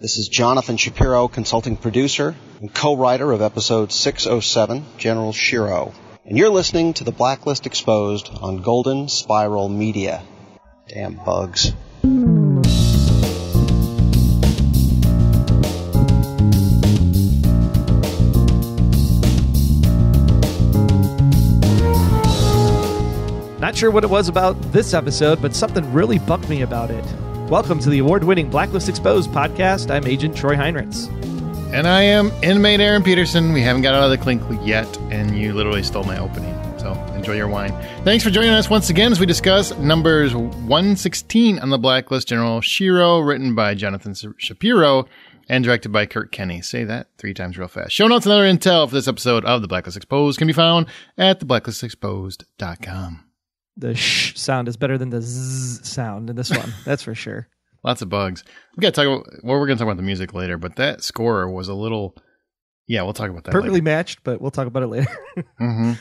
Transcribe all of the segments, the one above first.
This is Jonathan Shapiro, consulting producer and co-writer of episode 607, General Shiro. And you're listening to the Blacklist Exposed on Golden Spiral Media. Damn bugs. Not sure what it was about this episode, but something really bugged me about it. Welcome to the award-winning Blacklist Exposed podcast. I'm Agent Troy Heinrichs. And I am inmate Aaron Peterson. We haven't got out of the clink yet, and you literally stole my opening. So enjoy your wine. Thanks for joining us once again as we discuss numbers 116 on the Blacklist, General Shiro, written by Jonathan Shapiro and directed by Kurt Kenny. Say that 3 times real fast. Show notes and other intel for this episode of the Blacklist Exposed can be found at theblacklistexposed.com. The sh sound is better than the zzz sound in this one. That's for sure. Lots of bugs. We're going to talk about the music later, but that score was a little, we'll talk about that perfectly later. Matched, but we'll talk about it later. Mm-hmm.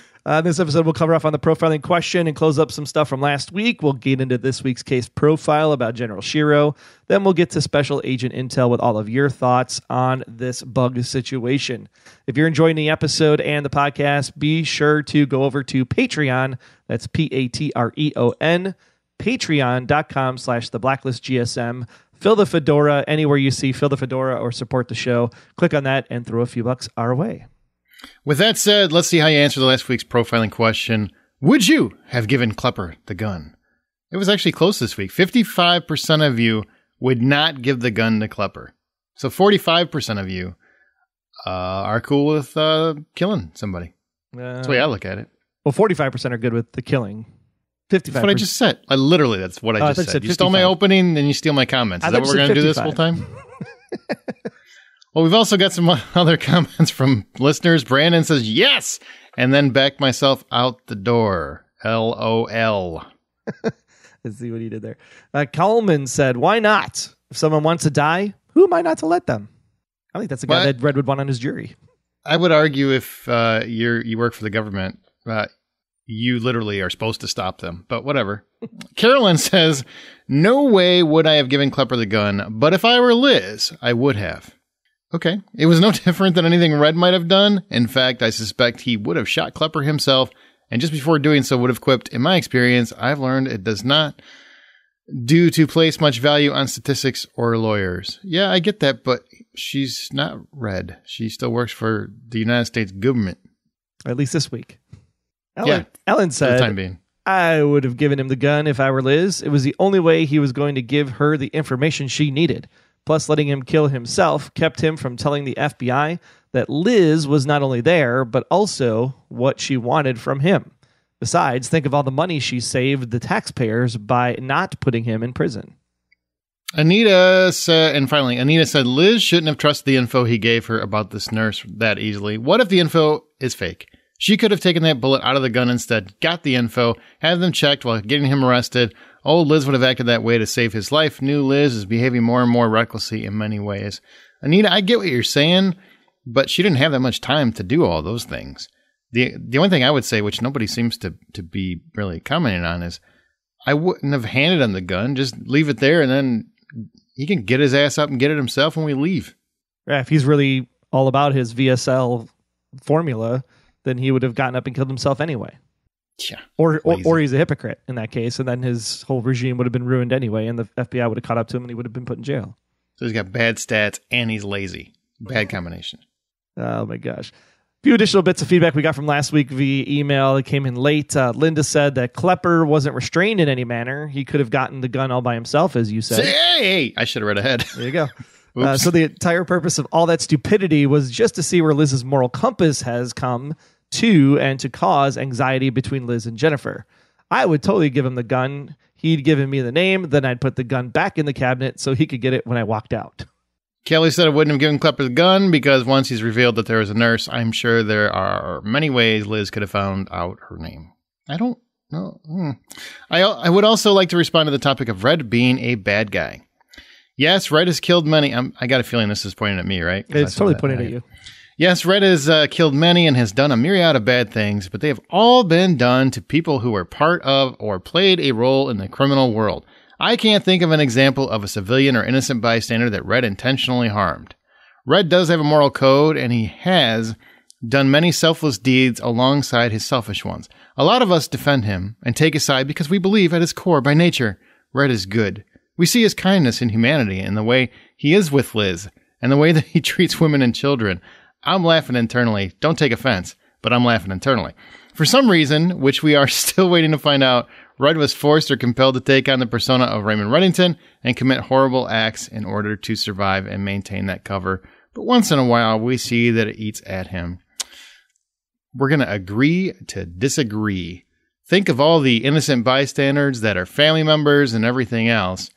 This episode we'll cover off on the profiling question and close up some stuff from last week. We'll get into this week's case profile about General Shiro. Then we'll get to special agent intel with all of your thoughts on this bug situation. If you're enjoying the episode and the podcast, be sure to go over to Patreon. That's Patreon, patreon.com/theblacklistgsm. Fill the fedora anywhere you see Fill the Fedora or support the show. Click on that and throw a few bucks our way. With that said, let's see how you answer the last week's profiling question. Would you have given Klepper the gun? It was actually close this week. 55% of you would not give the gun to Klepper. So 45% of you are cool with killing somebody. That's the way I look at it. Well, 45% are good with the killing. 55%. That's what I just said. That's what I just said. You stole my opening, then you steal my comments. Is that what we're going to do this whole time? Well, we've also got some other comments from listeners. Brandon says, yes, and then backed myself out the door. LOL. Let's see what he did there. Coleman said, why not? If someone wants to die, who am I not to let them? I think that's the guy that Red would want on his jury. I would argue if you work for the government, you literally are supposed to stop them, but whatever. Carolyn says, no way would I have given Klepper the gun, but if I were Liz, I would have. Okay. It was no different than anything Red might have done. In fact, I suspect he would have shot Klepper himself, and just before doing so would have quipped, in my experience, I've learned it does not do to place much value on statistics or lawyers. Yeah, I get that, but she's not Red. She still works for the United States government. At least this week. For Ellen the said, time being. I would have given him the gun if I were Liz. It was the only way he was going to give her the information she needed. Plus, letting him kill himself kept him from telling the FBI that Liz was not only there, but also what she wanted from him. Besides, think of all the money she saved the taxpayers by not putting him in prison. Anita said, Liz shouldn't have trusted the info he gave her about this nurse that easily. What if the info is fake? She could have taken that bullet out of the gun instead, got the info, had them checked while getting him arrested. Old Liz would have acted that way to save his life. New Liz is behaving more and more recklessly in many ways. Anita, I get what you're saying, but she didn't have that much time to do all those things. The only thing I would say, which nobody seems to be really commenting on, is I wouldn't have handed him the gun. Just leave it there, and then he can get his ass up and get it himself when we leave. Yeah, if he's really all about his VSL formula, then he would have gotten up and killed himself anyway. Yeah. Or he's a hypocrite in that case, and then his whole regime would have been ruined anyway, and the FBI would have caught up to him, and he would have been put in jail. So he's got bad stats, and he's lazy. Bad combination. Oh, my gosh. A few additional bits of feedback we got from last week via email. It came in late. Linda said that Klepper wasn't restrained in any manner. He could have gotten the gun all by himself, as you said. Hey, I should have read ahead. There you go. So the entire purpose of all that stupidity was just to see where Liz's moral compass has come to and to cause anxiety between Liz and Jennifer. I would totally give him the gun. He'd given me the name, then I'd put the gun back in the cabinet so he could get it when I walked out. Kelly said I wouldn't have given Klepper the gun because once he's revealed that there was a nurse, I'm sure there are many ways Liz could have found out her name. I don't know. I would also like to respond to the topic of Red being a bad guy. Yes, Red has killed many. I got a feeling this is pointing at me, right? It's totally pointing at you. Yes, Red has killed many and has done a myriad of bad things, but they have all been done to people who were part of or played a role in the criminal world. I can't think of an example of a civilian or innocent bystander that Red intentionally harmed. Red does have a moral code, and he has done many selfless deeds alongside his selfish ones. A lot of us defend him and take his side because we believe at his core, by nature, Red is good. We see his kindness and humanity in the way he is with Liz and the way that he treats women and children. I'm laughing internally. Don't take offense, but I'm laughing internally. For some reason, which we are still waiting to find out, Red was forced or compelled to take on the persona of Raymond Reddington and commit horrible acts in order to survive and maintain that cover. But once in a while, we see that it eats at him. We're going to agree to disagree. Think of all the innocent bystanders that are family members and everything else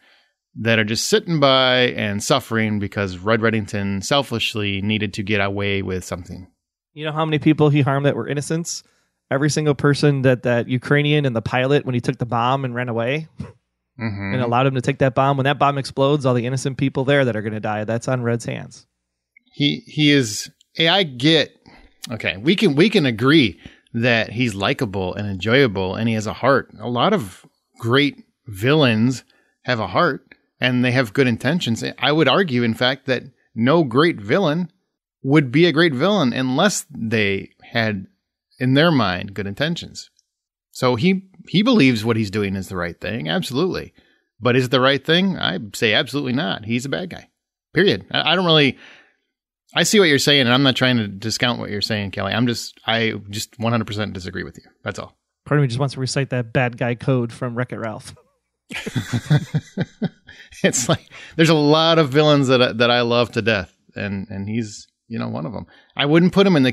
that are just sitting by and suffering because Red Reddington selfishly needed to get away with something. You know how many people he harmed that were innocents? Every single person that Ukrainian and the pilot, when he took the bomb and ran away and allowed him to take that bomb. When that bomb explodes, all the innocent people there that are going to die, that's on Red's hands. He is, I get, okay, we can agree that he's likable and enjoyable and he has a heart. A lot of great villains have a heart and they have good intentions. I would argue, in fact, that no great villain would be a great villain unless they had, in their mind, good intentions. So he believes what he's doing is the right thing, absolutely. But is it the right thing? I'd say absolutely not. He's a bad guy, period. I see what you're saying, and I'm not trying to discount what you're saying, Kelly. I just 100% disagree with you. That's all. Part of me just wants to recite that bad guy code from Wreck-It Ralph. It's like there's a lot of villains that I love to death, and he's one of them. I wouldn't put him in the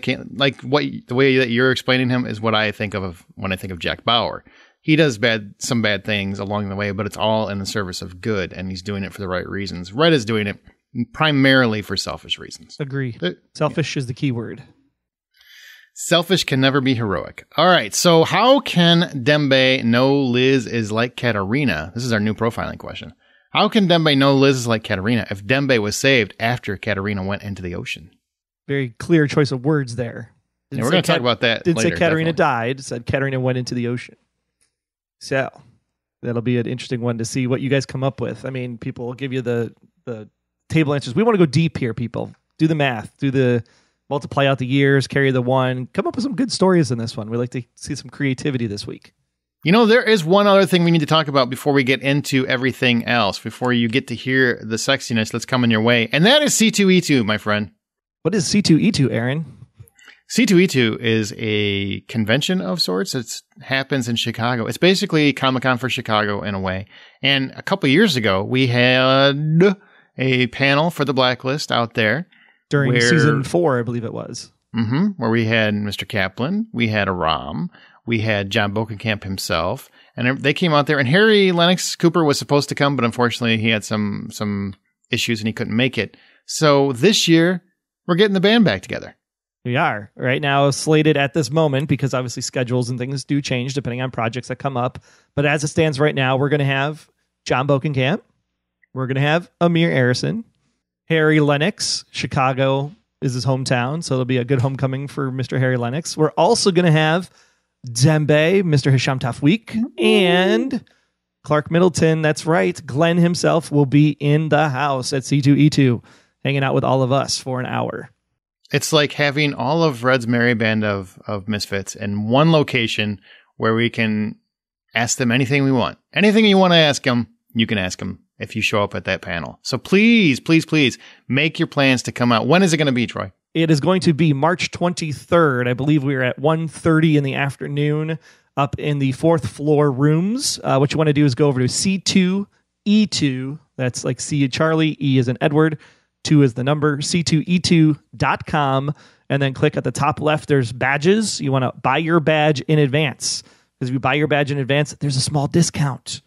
way that you're explaining him is what I think of when I think of Jack Bauer. He does some bad things along the way, but it's all in the service of good, and he's doing it for the right reasons. Red is doing it primarily for selfish reasons. Agree. Selfish is the key word. Selfish can never be heroic. All right, so how can Dembe know Liz is like Katerina? This is our new profiling question. How can Dembe know Liz is like Katerina if Dembe was saved after Katerina went into the ocean? Very clear choice of words there. We're going to talk about that later. Didn't say Katerina died. It said Katerina went into the ocean. So that'll be an interesting one to see what you guys come up with. I mean, people will give you the table answers. We want to go deep here, people. Do the math. Multiply out the years, carry the one. Come up with some good stories in this one. We like to see some creativity this week. There is one other thing we need to talk about before we get into everything else, before you get to hear the sexiness that's coming your way. And that is C2E2, my friend. What is C2E2, Aaron? C2E2 is a convention of sorts. It happens in Chicago. It's basically Comic-Con for Chicago in a way. And a couple years ago, we had a panel for the Blacklist out there. During season 4, I believe it was. Where we had Mr. Kaplan, we had Aram, we had John Bokenkamp himself, and they came out there. And Harry Lennox Cooper was supposed to come, but unfortunately he had some issues and he couldn't make it. So this year, we're getting the band back together. We are. Right now slated at this moment, because obviously schedules and things do change depending on projects that come up. But as it stands right now, we're going to have John Bokenkamp. We're going to have Amir Arison. Harry Lennox, Chicago is his hometown, so it'll be a good homecoming for Mr. Harry Lennox. We're also going to have Dembe, Mr. Hisham Tafweek, and Clark Middleton. That's right. Glen himself will be in the house at C2E2, hanging out with all of us for an hour. It's like having all of Red's merry band of misfits in one location where we can ask them anything we want. Anything you want to ask them, you can ask them if you show up at that panel. So please, please, please make your plans to come out. When is it going to be, Troy? It is going to be March 23rd. I believe we're at 1:30 in the afternoon up in the 4th floor rooms. What you want to do is go over to C2E2. That's like C Charlie, E as in Edward, 2 is the number, C2E2.com. And then click at the top left. There's badges. You want to buy your badge in advance. Because if you buy your badge in advance, there's a small discount.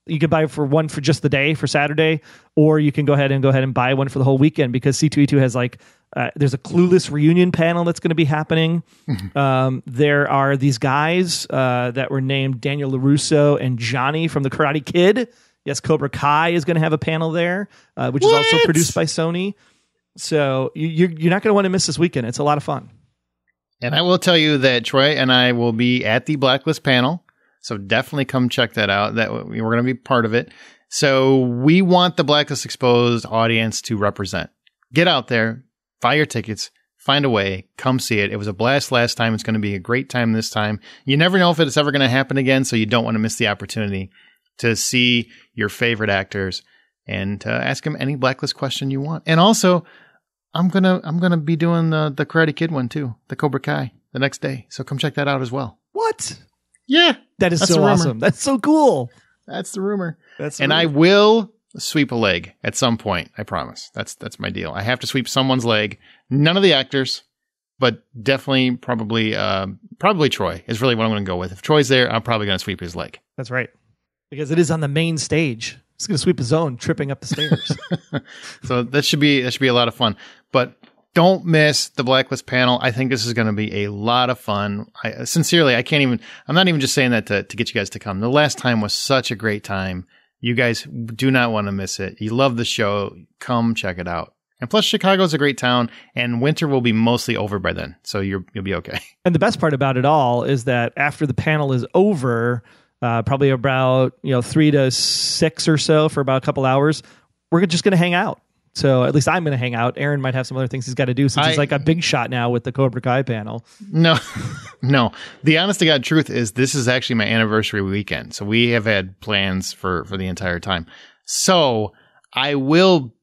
You can buy one for just the day, for Saturday, or you can go ahead and buy one for the whole weekend, because C2E2 has there's a Clueless reunion panel that's going to be happening. There are these guys that were named Daniel LaRusso and Johnny from the Karate Kid. Yes, Cobra Kai is going to have a panel there, which is also produced by Sony. So you're not going to want to miss this weekend. It's a lot of fun. And I will tell you that Troy and I will be at the Blacklist panel. So definitely come check that out. That we're going to be part of it. So we want the Blacklist Exposed audience to represent. Get out there, buy your tickets, find a way, come see it. It was a blast last time. It's going to be a great time this time. You never know if it's ever going to happen again, so you don't want to miss the opportunity to see your favorite actors and to ask them any Blacklist question you want. And also, I'm gonna be doing the Karate Kid one too, the Cobra Kai, the next day. So come check that out as well. What? Yeah, that is so awesome. That's so cool. That's the rumor. I will sweep a leg at some point. I promise. That's my deal. I have to sweep someone's leg. None of the actors, but definitely probably Troy is really what I'm going to go with. If Troy's there, I'm probably going to sweep his leg. That's right, because it is on the main stage. He's going to sweep his own, tripping up the stairs. So that should be a lot of fun. But don't miss the Blacklist panel. I think this is going to be a lot of fun. I'm not even just saying that to get you guys to come. The last time was such a great time. You guys do not want to miss it. You love the show. Come check it out. And plus, Chicago's a great town, and winter will be mostly over by then. So you'll be okay. And the best part about it all is that after the panel is over, probably about 3 to 6 or so for about a couple hours, we're just going to hang out. So at least I'm going to hang out. Aaron might have some other things he's got to do since he's like a big shot now with the Cobra Kai panel. No. The honest to God truth is this is actually my anniversary weekend. So we have had plans for the entire time. So I will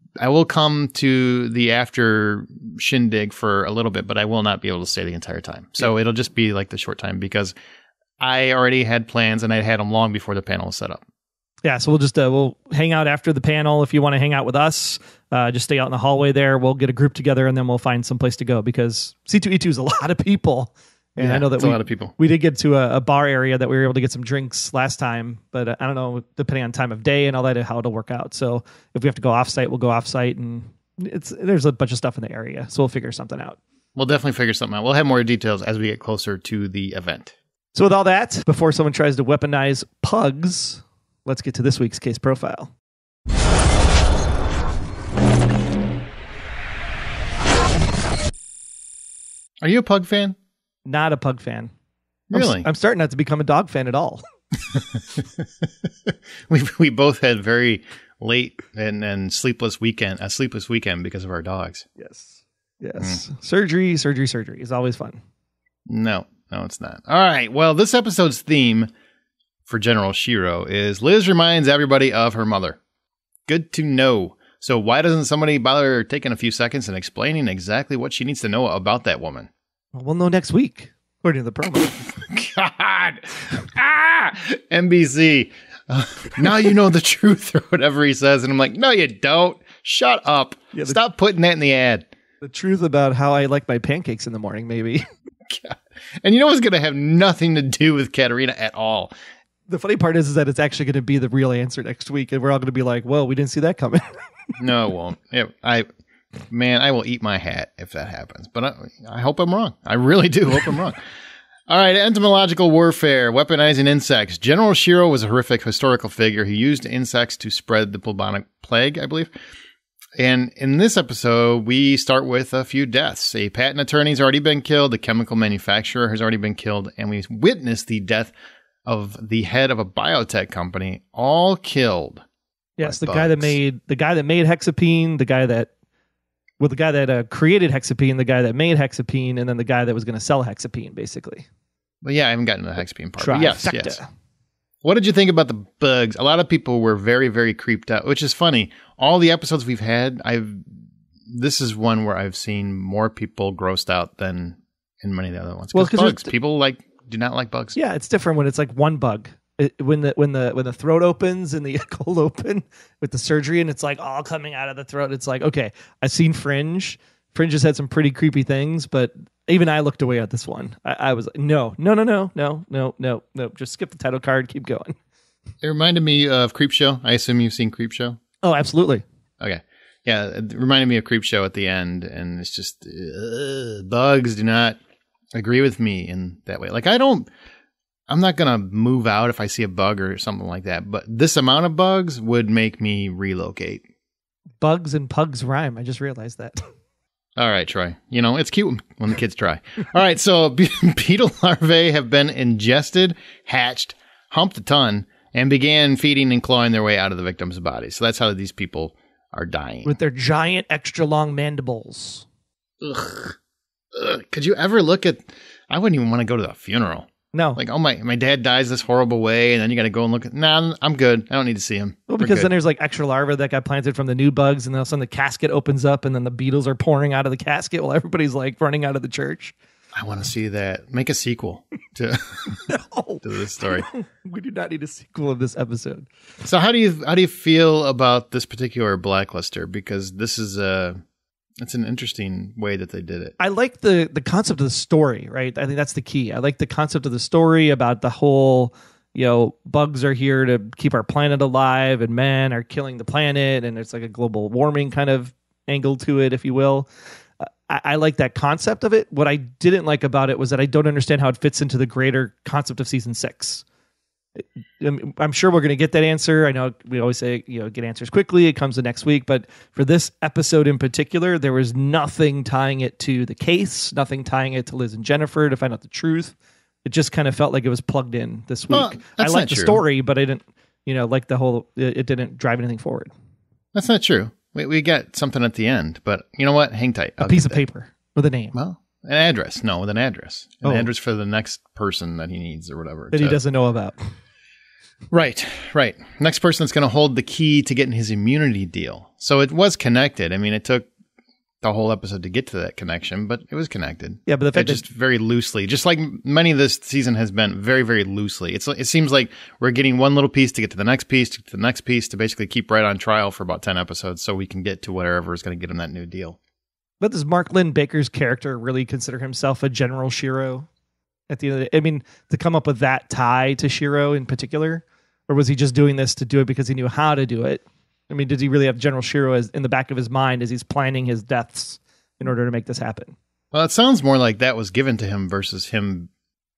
come to the after shindig for a little bit, but I will not be able to stay the entire time. So it'll just be like the short time because I already had plans and I had them long before the panel was set up. Yeah, so we'll just we'll hang out after the panel. If you want to hang out with us, just stay out in the hallway there. We'll get a group together and then we'll find some place to go because C2E2 is a lot of people. And I know that a lot of people. We did get to a bar area that we were able to get some drinks last time, but I don't know, depending on time of day and all that, how it'll work out. So if we have to go offsite, we'll go offsite, and there's a bunch of stuff in the area, so we'll figure something out. We'll definitely figure something out. We'll have more details as we get closer to the event. So with all that, before someone tries to weaponize pugs, let's get to this week's case profile. Are you a pug fan? Not a pug fan. Really? I'm starting not to become a dog fan at all. We both had very late and sleepless weekend because of our dogs. Yes. Surgery is always fun. No, it's not. All right. Well, this episode's theme for General Shiro is Liz reminds everybody of her mother. Good to know. So why doesn't somebody bother taking a few seconds and explaining exactly what she needs to know about that woman? Well, we'll know next week, according to the promo. God. NBC. Now you know the truth or whatever he says. And I'm like, no, you don't. Shut up. Yeah, Stop putting that in the ad. The truth about how I like my pancakes in the morning, maybe. God. And you know what's going to have nothing to do with Katerina at all. The funny part is that it's actually going to be the real answer next week. And we're all going to be like, well, we didn't see that coming. No, it won't. I will eat my hat if that happens. But I hope I'm wrong. I really do hope I'm wrong. All right, entomological warfare, weaponizing insects. General Shiro was a horrific historical figure who used insects to spread the bubonic plague, I believe. And in this episode, we start with a few deaths. A patent attorney's already been killed. A chemical manufacturer has already been killed. And we witness the death of the head of a biotech company, all killed. Yes, the guy that made Hexapine, the guy that created Hexapine, the guy that made Hexapine, and then the guy that was going to sell Hexapine, basically. Well, yeah, I haven't gotten to the Hexapine part. Yes. What did you think about the bugs? A lot of people were very, very creeped out, which is funny. All the episodes we've had, this is one where I've seen more people grossed out than in many of the other ones. Well, because bugs, people do not like bugs. Yeah, it's different when it's like one bug. When the throat opens and the cold open with the surgery and it's like all coming out of the throat, it's like, okay, I've seen Fringe. Fringe has had some pretty creepy things, but even I looked away at this one. I was like, no. Just skip the title card, keep going. It reminded me of Creepshow. I assume you've seen Creepshow. Oh, absolutely. Okay. Yeah, it reminded me of Creepshow at the end, and it's just bugs do not agree with me in that way. Like I'm not going to move out if I see a bug or something like that, but this amount of bugs would make me relocate. Bugs and pugs rhyme. I just realized that. All right, Troy. It's cute when the kids try. All right, so beetle larvae have been ingested, hatched, humped a ton, and began feeding and clawing their way out of the victim's body. So that's how these people are dying. With their giant, extra long mandibles. Ugh. Could you ever look at... I wouldn't even want to go to the funeral. No. Like, oh, my dad dies this horrible way, and then you got to go and look at... Nah, I'm good. I don't need to see him. Well, because then there's like extra larvae that got planted from the new bugs, and then all of a sudden the casket opens up, and then the beetles are pouring out of the casket while everybody's like running out of the church. I want to see that. Make a sequel to, to this story. We do not need a sequel of this episode. So how do you feel about this particular Blacklister? Because this is it's an interesting way that they did it. I like the concept of the story, right? I think that's the key. I like the concept of the story about the whole, bugs are here to keep our planet alive and men are killing the planet. And it's like a global warming kind of angle to it, if you will. I like that concept of it. What I didn't like about it was that I don't understand how it fits into the greater concept of season 6. I'm sure we're going to get that answer. I know we always say, get answers quickly. It comes the next week. But for this episode in particular, there was nothing tying it to the case, nothing tying it to Liz and Jennifer to find out the truth. It just kind of felt like it was plugged in this week. Well, I liked the story, but I didn't, like the whole, it didn't drive anything forward. That's not true. We got something at the end, but you know what? Hang tight. A piece of paper with a name. Well, an address. No, with an address. An address for the next person that he needs or whatever. That he doesn't know about. Right. Next person that's going to hold the key to getting his immunity deal. So it was connected. I mean, it took the whole episode to get to that connection, but it was connected. Yeah, but the fact just very loosely, just like many of this season has been, very, very loosely. It seems like we're getting one little piece to get to the next piece, to the next piece, to basically keep right on trial for about 10 episodes so we can get to whatever is going to get him that new deal. But does Mark Lynn Baker's character really consider himself a General Shiro at the end of the day? I mean, to come up with that tie to Shiro in particular? Or was he just doing this to do it because he knew how to do it? I mean, did he really have General Shiro in the back of his mind as he's planning his deaths in order to make this happen? Well, it sounds more like that was given to him versus him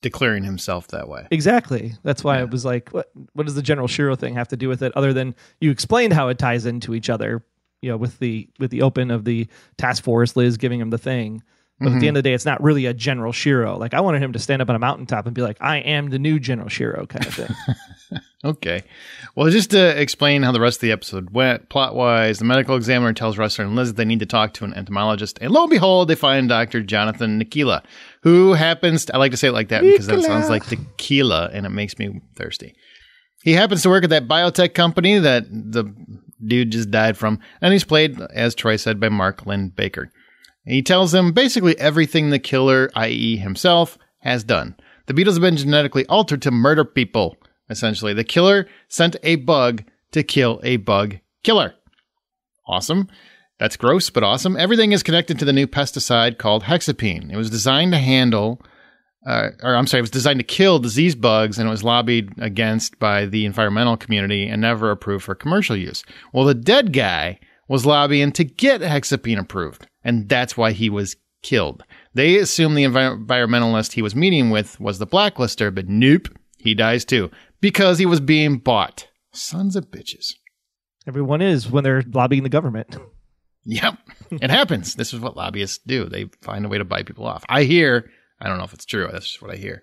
declaring himself that way. Exactly. That's why it was like, what does the General Shiro thing have to do with it? Other than you explained how it ties into each other, with the open of the task force, Liz giving him the thing. But at the end of the day, it's not really a General Shiro. Like, I wanted him to stand up on a mountaintop and be like, I am the new General Shiro kind of thing. Okay. Well, just to explain how the rest of the episode went, plot-wise, the medical examiner tells Rustler and Liz that they need to talk to an entomologist. And lo and behold, they find Dr. Jonathan Nikila, who happens to, I like to say it like that because that sounds like tequila, and it makes me thirsty. He happens to work at that biotech company that the dude just died from, and he's played, as Troy said, by Mark Lynn Baker. He tells them basically everything the killer, i.e. himself, has done. The beetles have been genetically altered to murder people, essentially. The killer sent a bug to kill a bug killer. Awesome. That's gross, but awesome. Everything is connected to the new pesticide called Hexapine. It was designed to it was designed to kill disease bugs, and it was lobbied against by the environmental community and never approved for commercial use. Well, the dead guy was lobbying to get Hexapine approved, and that's why he was killed. They assumed the environmentalist he was meeting with was the Blacklister, but nope, he dies too, because he was being bought. Sons of bitches. Everyone is when they're lobbying the government. Yep, it happens. This is what lobbyists do. They find a way to buy people off. I don't know if it's true, that's just what I hear.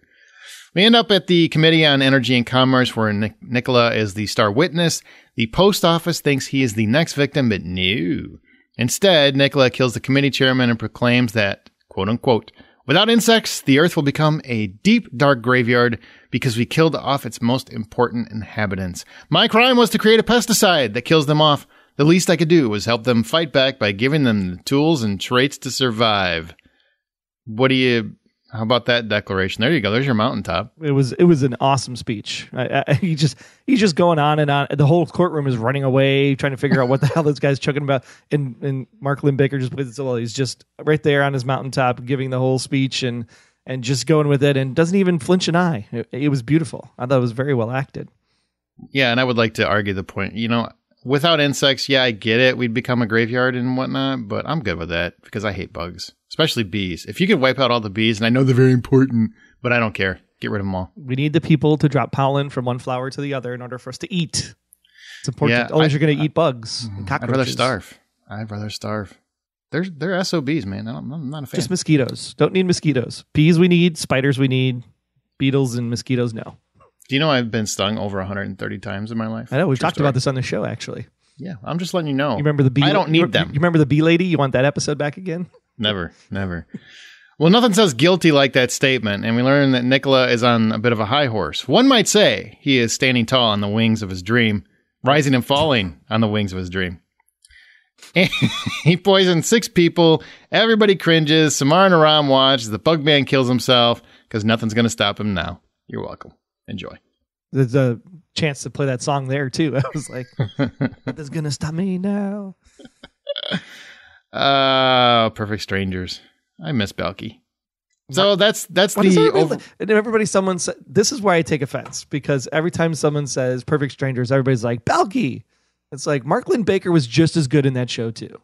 We end up at the Committee on Energy and Commerce, where Nicola is the star witness. The post office thinks he is the next victim, but no. Instead, Nicola kills the committee chairman and proclaims that, quote unquote, without insects, the earth will become a deep, dark graveyard because we killed off its most important inhabitants. My crime was to create a pesticide that kills them off. The least I could do was help them fight back by giving them the tools and traits to survive. How about that declaration? There you go. There's your mountaintop. It was an awesome speech. He's just going on and on. The whole courtroom is running away, trying to figure out what the hell this guy's chugging about. And Mark Lynn Baker just plays it so well. He's just right there on his mountaintop, giving the whole speech and just going with it, and doesn't even flinch an eye. It was beautiful. I thought it was very well acted. Yeah, and I would like to argue the point. Without insects, yeah, I get it. We'd become a graveyard and whatnot, but I'm good with that because I hate bugs, especially bees. If you could wipe out all the bees, and I know they're very important, but I don't care. Get rid of them all. We need the people to drop pollen from one flower to the other in order for us to eat. It's important. Yeah, otherwise, you're going to eat bugs and cockroaches. I'd rather starve. They're SOBs, man. I'm not a fan. Just mosquitoes. Don't need mosquitoes. Bees we need. Spiders we need. Beetles and mosquitoes, no. Do you know I've been stung over 130 times in my life? I know. We've True talked story. about this on the show, actually. Yeah, I'm just letting you know. You remember the bee? I don't need them. You remember the bee lady? You want that episode back again? Never. Well, nothing says guilty like that statement, and we learn that Nicola is on a bit of a high horse. One might say he is standing tall on the wings of his dream, rising and falling on the wings of his dream. And he poisoned 6 people. Everybody cringes. Samar and Aram watch. The bug man kills himself because nothing's going to stop him now. You're welcome. Enjoy. There's a chance to play that song there, too. I was like, nothing's going to stop me now. Perfect Strangers. I miss Balky. So that's everybody, someone said, this is why I take offense, because every time someone says Perfect Strangers, everybody's like, Balky. It's like Mark Lynn Baker was just as good in that show too.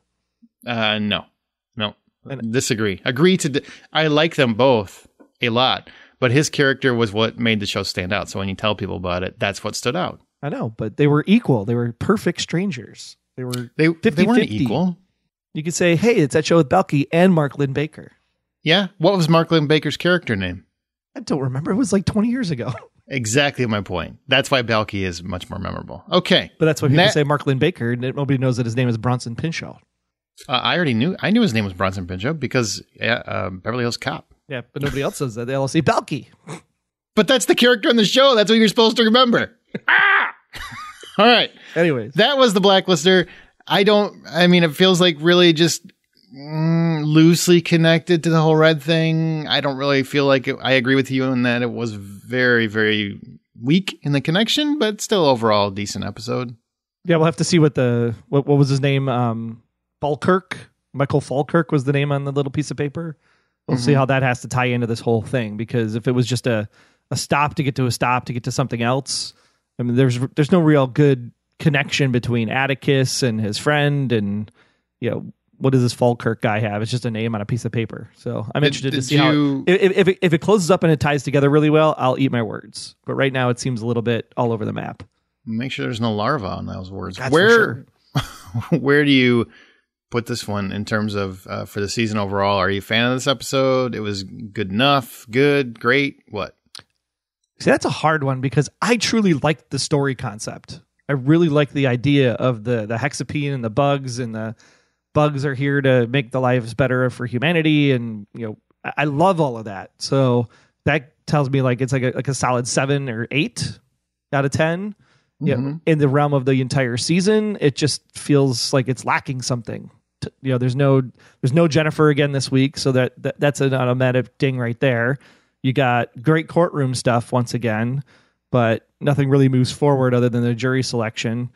No. Disagree. I like them both a lot, but his character was what made the show stand out. So when you tell people about it, that's what stood out. I know, but they were equal. They were perfect strangers. They were 50-50. They weren't equal. You could say, hey, it's that show with Balky and Mark Lynn Baker. Yeah. What was Mark Lynn Baker's character name? I don't remember. It was like 20 years ago. Exactly my point. That's why Balky is much more memorable. Okay. But that's why people say Mark Lynn Baker, and nobody knows that his name is Bronson Pinchot. I already knew. I knew his name was Bronson Pinchot because Beverly Hills Cop. Yeah, but nobody else says that. They all say Balky. But that's the character in the show. That's what you're supposed to remember. All right. Anyways. That was the Blacklister. It feels like really just loosely connected to the whole red thing. I don't really feel like I agree with you in that it was very, very weak in the connection, but still overall decent episode. Yeah, we'll have to see what was his name? Falkirk. Michael Falkirk was the name on the little piece of paper. We'll see how that has to tie into this whole thing, because if it was just a stop to get to a stop to get to something else, I mean, there's no real good connection between Atticus and his friend, and what does this Falkirk guy have? It's just a name on a piece of paper. So I'm interested to see how if it closes up and it ties together really well, I'll eat my words. But right now it seems a little bit all over the map. Make sure there's no larva on those words. That's for sure. Where do you put this one in terms of for the season overall? Are you a fan of this episode? It was good enough, good, great, what? See, that's a hard one because I truly like the story concept. I really like the idea of the hexapine and the bugs are here to make the lives better for humanity. And, I love all of that. So that tells me like it's like a solid 7 or 8 out of 10. In the realm of the entire season, it just feels like it's lacking something. There's no Jennifer again this week. So that's an automatic ding right there. You got great courtroom stuff once again, but nothing really moves forward other than the jury selection.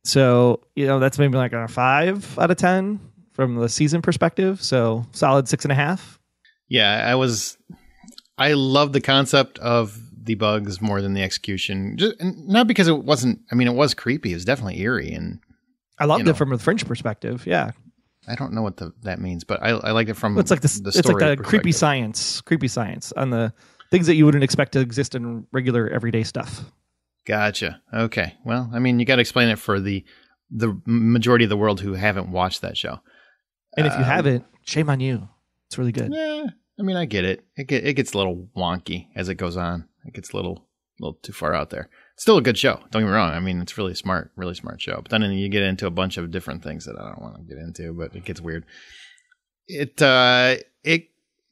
So, that's maybe like a 5 out of 10 from the season perspective. So solid 6.5. Yeah, I love the concept of the bugs more than the execution. Just, not because it wasn't, it was creepy. It was definitely eerie. And I loved it from a Fringe perspective. Yeah. I don't know what that means, but I liked it from the story. It's like the creepy science on the things that you wouldn't expect to exist in regular everyday stuff. Gotcha. Okay. Well, you got to explain it for the majority of the world who haven't watched that show. And if you haven't, shame on you. It's really good. Yeah. I get it. It gets a little wonky as it goes on. It gets a little too far out there. It's still a good show. Don't get me wrong. It's really smart show. But then you get into a bunch of different things that I don't want to get into, but it gets weird. It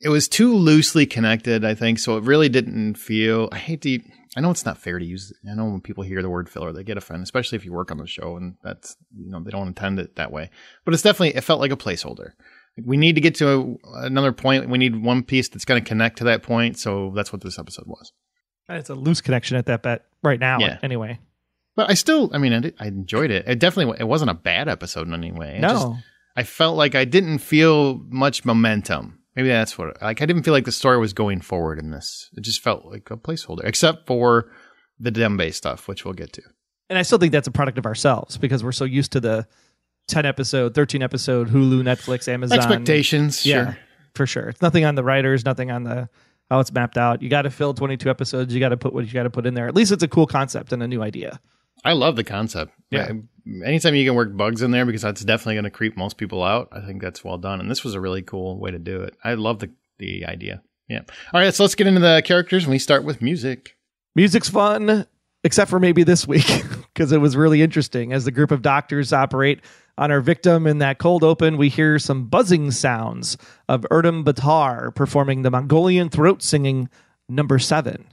was too loosely connected, I think. So it really didn't feel, I know it's not fair to use. I know when people hear the word filler, they get offended, especially if you work on the show and that's, they don't intend it that way. But it felt like a placeholder. We need to get to another point. We need one piece that's going to connect to that point. So that's what this episode was. It's a loose connection at that bet right now. Yeah. Anyway, but I still, I enjoyed it. It wasn't a bad episode in any way. I felt like I didn't feel much momentum. Maybe that's what, I didn't feel like the story was going forward in this. It just felt like a placeholder, except for the Dembe stuff, which we'll get to. And I still think that's a product of ourselves because we're so used to the 10 episode, 13 episode, Hulu, Netflix, Amazon. Expectations. Yeah, sure. For sure. It's nothing on the writers, nothing on how it's mapped out. You got to fill 22 episodes. You got to put what you got to put in there. At least it's a cool concept and a new idea. I love the concept. Yeah. Anytime you can work bugs in there, because that's definitely going to creep most people out, I think that's well done. And this was a really cool way to do it. I love the idea. Yeah. All right, so let's get into the characters, and we start with music. Music's fun, except for maybe this week, because it was really interesting. As the group of doctors operate on our victim in that cold open, we hear some buzzing sounds of Erdem Batar performing the Mongolian throat singing number 7.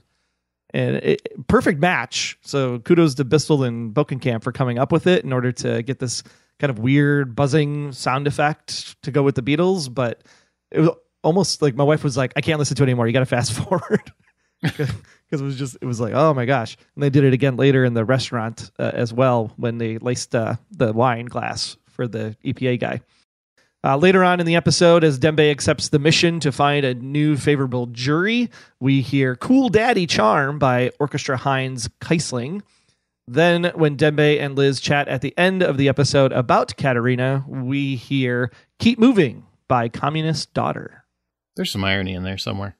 And perfect match. So kudos to Bistel and Bokenkamp for coming up with it in order to get this kind of weird buzzing sound effect to go with the Beatles. But it was almost like my wife was like, I can't listen to it anymore. You got to fast forward. Because it was like, oh my gosh. And they did it again later in the restaurant as well when they laced the wine glass for the EPA guy. Later on in the episode, as Dembe accepts the mission to find a new favorable jury, we hear Cool Daddy Charm by Orchestra Heinz Keisling. Then when Dembe and Liz chat at the end of the episode about Katerina, we hear Keep Moving by Communist Daughter. There's some irony in there somewhere.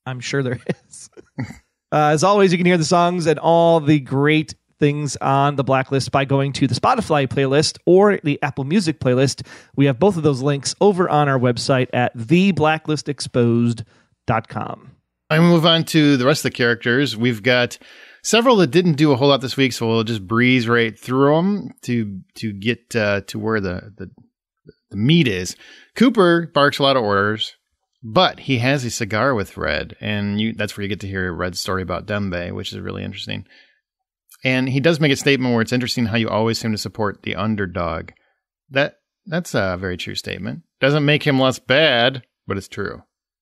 I'm sure there is. As always, you can hear the songs and all the great things on the Blacklist by going to the Spotify playlist or the Apple Music playlist. We have both of those links over on our website at theblacklistexposed.com. I move on to the rest of the characters. We've got several that didn't do a whole lot this week, so we'll just breeze right through them to get to where the meat is. Cooper barks a lot of orders. But he has a cigar with Red, and that's where you get to hear Red's story about Dembe, which is really interesting. And he does make a statement where it's interesting how you always seem to support the underdog. That's a very true statement. Doesn't make him less bad, but it's true.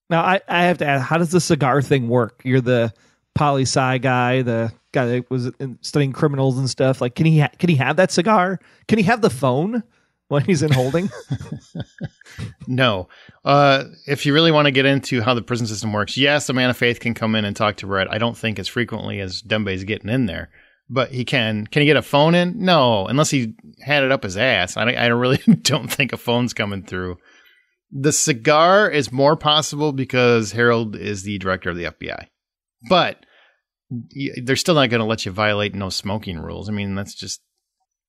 Now, I have to ask, how does the cigar thing work? You're the poli-sci guy, the guy that was studying criminals and stuff. Like, can he have that cigar? Can he have the phone when he's in holding? No. If you really want to get into how the prison system works, yes, a man of faith can come in and talk to Red. I don't think as frequently as Dembe's getting in there, but he can. Can he get a phone in? No, unless he had it up his ass. I really don't think a phone's coming through. The cigar is more possible because Harold is the director of the FBI, but they're still not going to let you violate no smoking rules. I mean, that's just,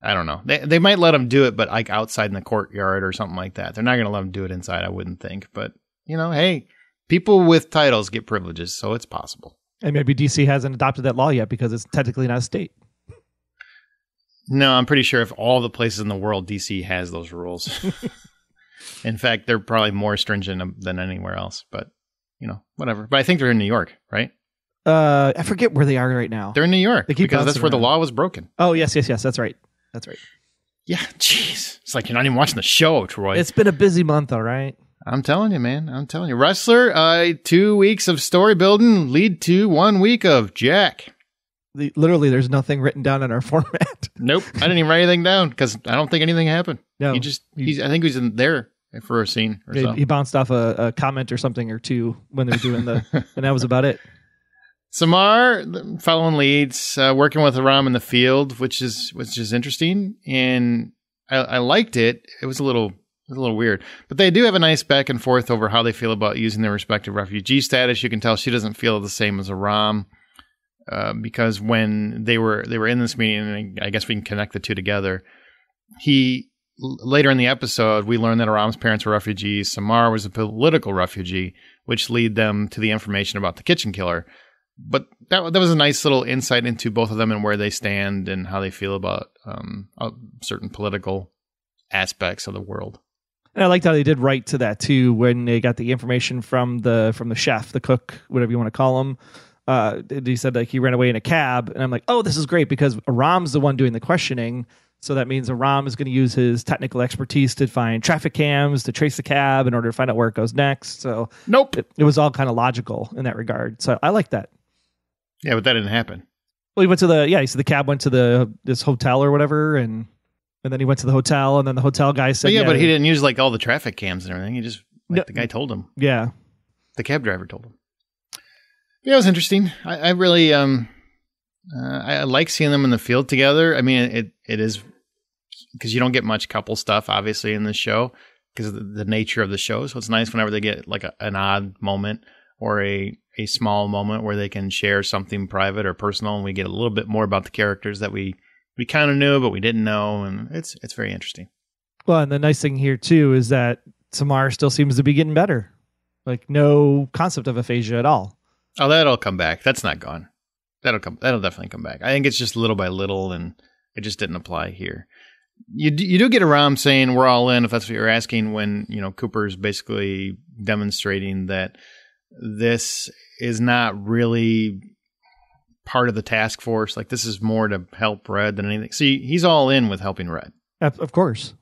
I don't know. They might let him do it, but like outside in the courtyard or something like that. They're not going to let him do it inside, I wouldn't think. But, hey, people with titles get privileges, so it's possible. And maybe DC hasn't adopted that law yet because it's technically not a state. No, I'm pretty sure if all the places in the world, DC has those rules. In fact, they're probably more stringent than anywhere else. But, whatever. But I think they're in New York, right? I forget where they are right now. They're in New York because that's where the law was broken. Oh, yes. That's right. That's right. Yeah, jeez. It's like you're not even watching the show, Troy. It's been a busy month, all right? I'm telling you, man. I'm telling you. Wrestler, 2 weeks of story building lead to 1 week of Jack. Literally, there's nothing written down in our format. Nope. I didn't even write anything down because I don't think anything happened. No. I think he was in there for a scene or something. He bounced off a comment or something or two when they were doing and that was about it. Samar, felon leads, working with Aram in the field, which is interesting, and I liked it. It was a little weird, but they do have a nice back and forth over how they feel about using their respective refugee status. You can tell she doesn't feel the same as Aram, because when they were in this meeting, and I guess we can connect the two together. Later in the episode, we learned that Aram's parents were refugees. Samar was a political refugee, which lead them to the information about the kitchen killer. But that was a nice little insight into both of them and where they stand and how they feel about certain political aspects of the world. And I liked how they did write to that too when they got the information from the chef, the cook, whatever you want to call him. He said like he ran away in a cab, and I'm like, oh, this is great because Aram's the one doing the questioning. So that means Aram is going to use his technical expertise to find traffic cams, to trace the cab in order to find out where it goes next. So nope, it was all kind of logical in that regard. So I like that. Yeah, but that didn't happen. Well, he went to the cab went to this hotel or whatever, and then he went to the hotel, and then the hotel guy said, but he didn't use like all the traffic cams and everything. He just the guy told him. Yeah, the cab driver told him. Yeah, it was interesting. I really I like seeing them in the field together. I mean, it is because you don't get much couple stuff obviously in this show because of the nature of the show. So it's nice whenever they get like an odd moment or a small moment where they can share something private or personal, and we get a little bit more about the characters that we kind of knew, but we didn't know, and it's very interesting. Well, and the nice thing here, too, is that Samar still seems to be getting better. Like, no concept of aphasia at all. Oh, that'll come back. That's not gone. That'll definitely come back. I think it's just little by little, and it just didn't apply here. You do get around saying we're all in, if that's what you're asking, when, Cooper's basically demonstrating that this is not really part of the task force. Like, this is more to help Red than anything. See, he's all in with helping Red. Of course.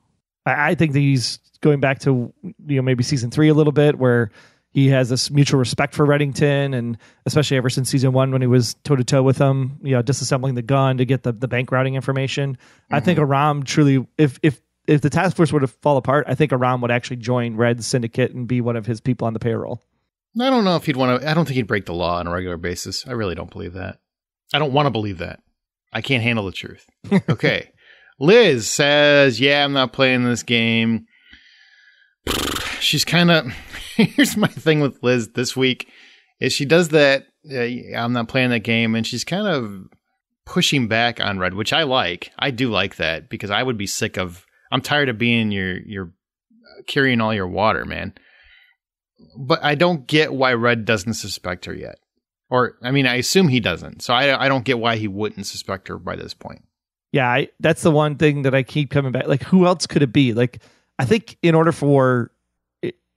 I think that he's going back to, maybe season 3 a little bit, where he has this mutual respect for Reddington, and especially ever since season 1 when he was toe-to-toe with him, disassembling the gun to get the bank routing information. Mm-hmm. I think Aram truly, if the task force were to fall apart, I think Aram would actually join Red's syndicate and be one of his people on the payroll. I don't know if he'd want to. I don't think he'd break the law on a regular basis. I really don't believe that. I don't want to believe that. I can't handle the truth. Okay. Liz says, I'm not playing this game. She's kind of... Here's my thing with Liz this week, is she does that, I'm not playing that game, and she's kind of pushing back on Red, which I like. I do like that, because I would be sick of... I'm tired of being your carrying all your water, man. But I don't get why Red doesn't suspect her yet. Or, I assume he doesn't. So I don't get why he wouldn't suspect her by this point. Yeah, that's the one thing that I keep coming back. Like, who else could it be? Like, I think in order for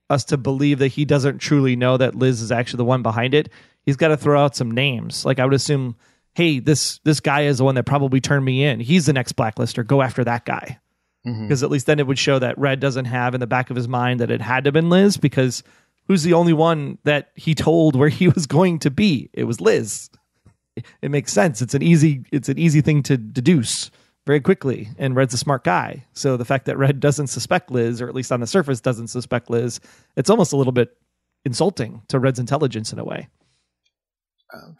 us to believe that he doesn't truly know that Liz is actually the one behind it, he's got to throw out some names. Like, I would assume, hey, this guy is the one that probably turned me in. He's the next Blacklister. Go after that guy. Because at least then it would show that Red doesn't have in the back of his mind that it had to have been Liz, because who's the only one that he told where he was going to be? It was Liz. It makes sense. It's an easy thing to deduce very quickly, and Red's a smart guy. So the fact that Red doesn't suspect Liz, or at least on the surface doesn't suspect Liz, it's almost a little bit insulting to Red's intelligence in a way.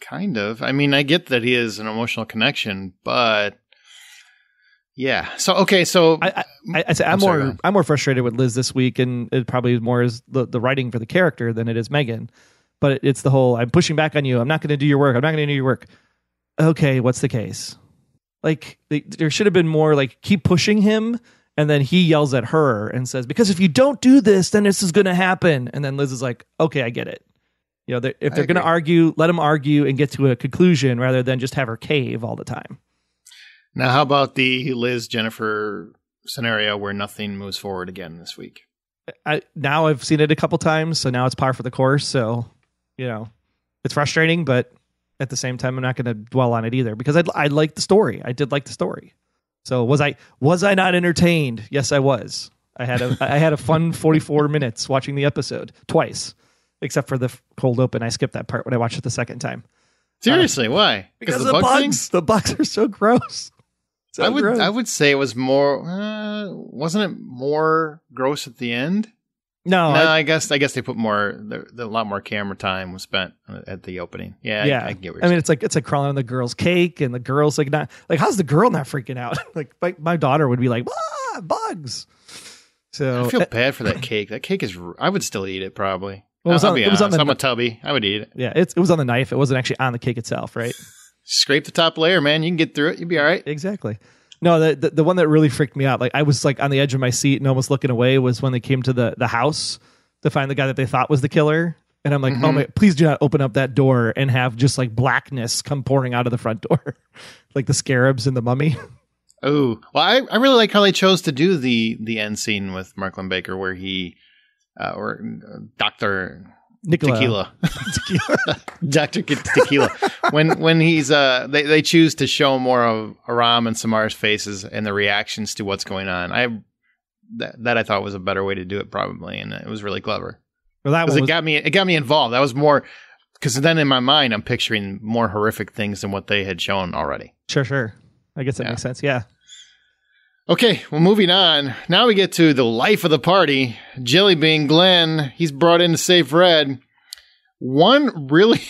Kind of. I get that he is an emotional connection, but yeah. So okay. So I'm more frustrated with Liz this week, and it probably more is the writing for the character than it is Megan. But it's the whole, I'm pushing back on you. I'm not going to do your work. I'm not going to do your work. Okay, what's the case? Like, there should have been more like, keep pushing him, and then he yells at her and says, because if you don't do this, then this is going to happen. And then Liz is like, okay, I get it. If they're going to argue, let them argue and get to a conclusion rather than just have her cave all the time. Now, how about the Liz-Jennifer scenario where nothing moves forward again this week? Now I've seen it a couple times, so now it's par for the course. So, it's frustrating, but at the same time, I'm not going to dwell on it either, because I like the story. I did like the story. So was I not entertained? Yes, I was. I had a fun 44 minutes watching the episode twice, except for the cold open. I skipped that part when I watched it the second time. Seriously, why? Because the bugs. The bugs are so gross. I would say it was more. Wasn't it more gross at the end? No, I guess they put more. A lot more camera time was spent at the opening. Yeah. I get what you're saying. it's like crawling on the girl's cake, and the girl's like not like, how's the girl not freaking out? like my daughter would be like, bugs. So I feel bad for that cake. That cake is. I would still eat it probably. Well, I'm a tubby. I would eat it. Yeah, it was on the knife. It wasn't actually on the cake itself, right? Scrape the top layer, man. You can get through it. You'll be all right. Exactly. No, the one that really freaked me out, like I was like on the edge of my seat and almost looking away, was when they came to the house to find the guy that they thought was the killer. And I'm like, oh my, please do not open up that door and have just like blackness come pouring out of the front door. Like the scarabs in The Mummy. Oh, well, I really like how they chose to do the end scene with Mark Baker, where he, or Dr. Tequila. Dr. Tequila. When he's they choose to show more of Aram and Samar's faces and the reactions to what's going on. That I thought was a better way to do it, probably, and it was really clever. Well, it got me involved. That was more, because then in my mind I'm picturing more horrific things than what they had shown already. Sure. I guess that makes sense. Yeah. Okay, well, moving on. Now we get to the life of the party. Jelly Bean Glen, he's brought in to save Red. One really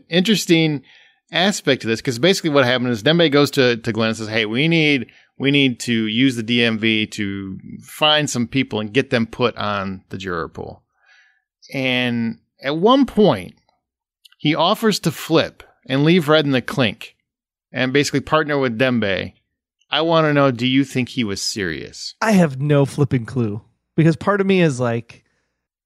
interesting aspect to this, because basically what happened is Dembe goes to Glen and says, hey, we need to use the DMV to find some people and get them put on the juror pool. And at one point, he offers to flip and leave Red in the clink and basically partner with Dembe. I want to know, do you think he was serious? I have no flipping clue, because part of me is like,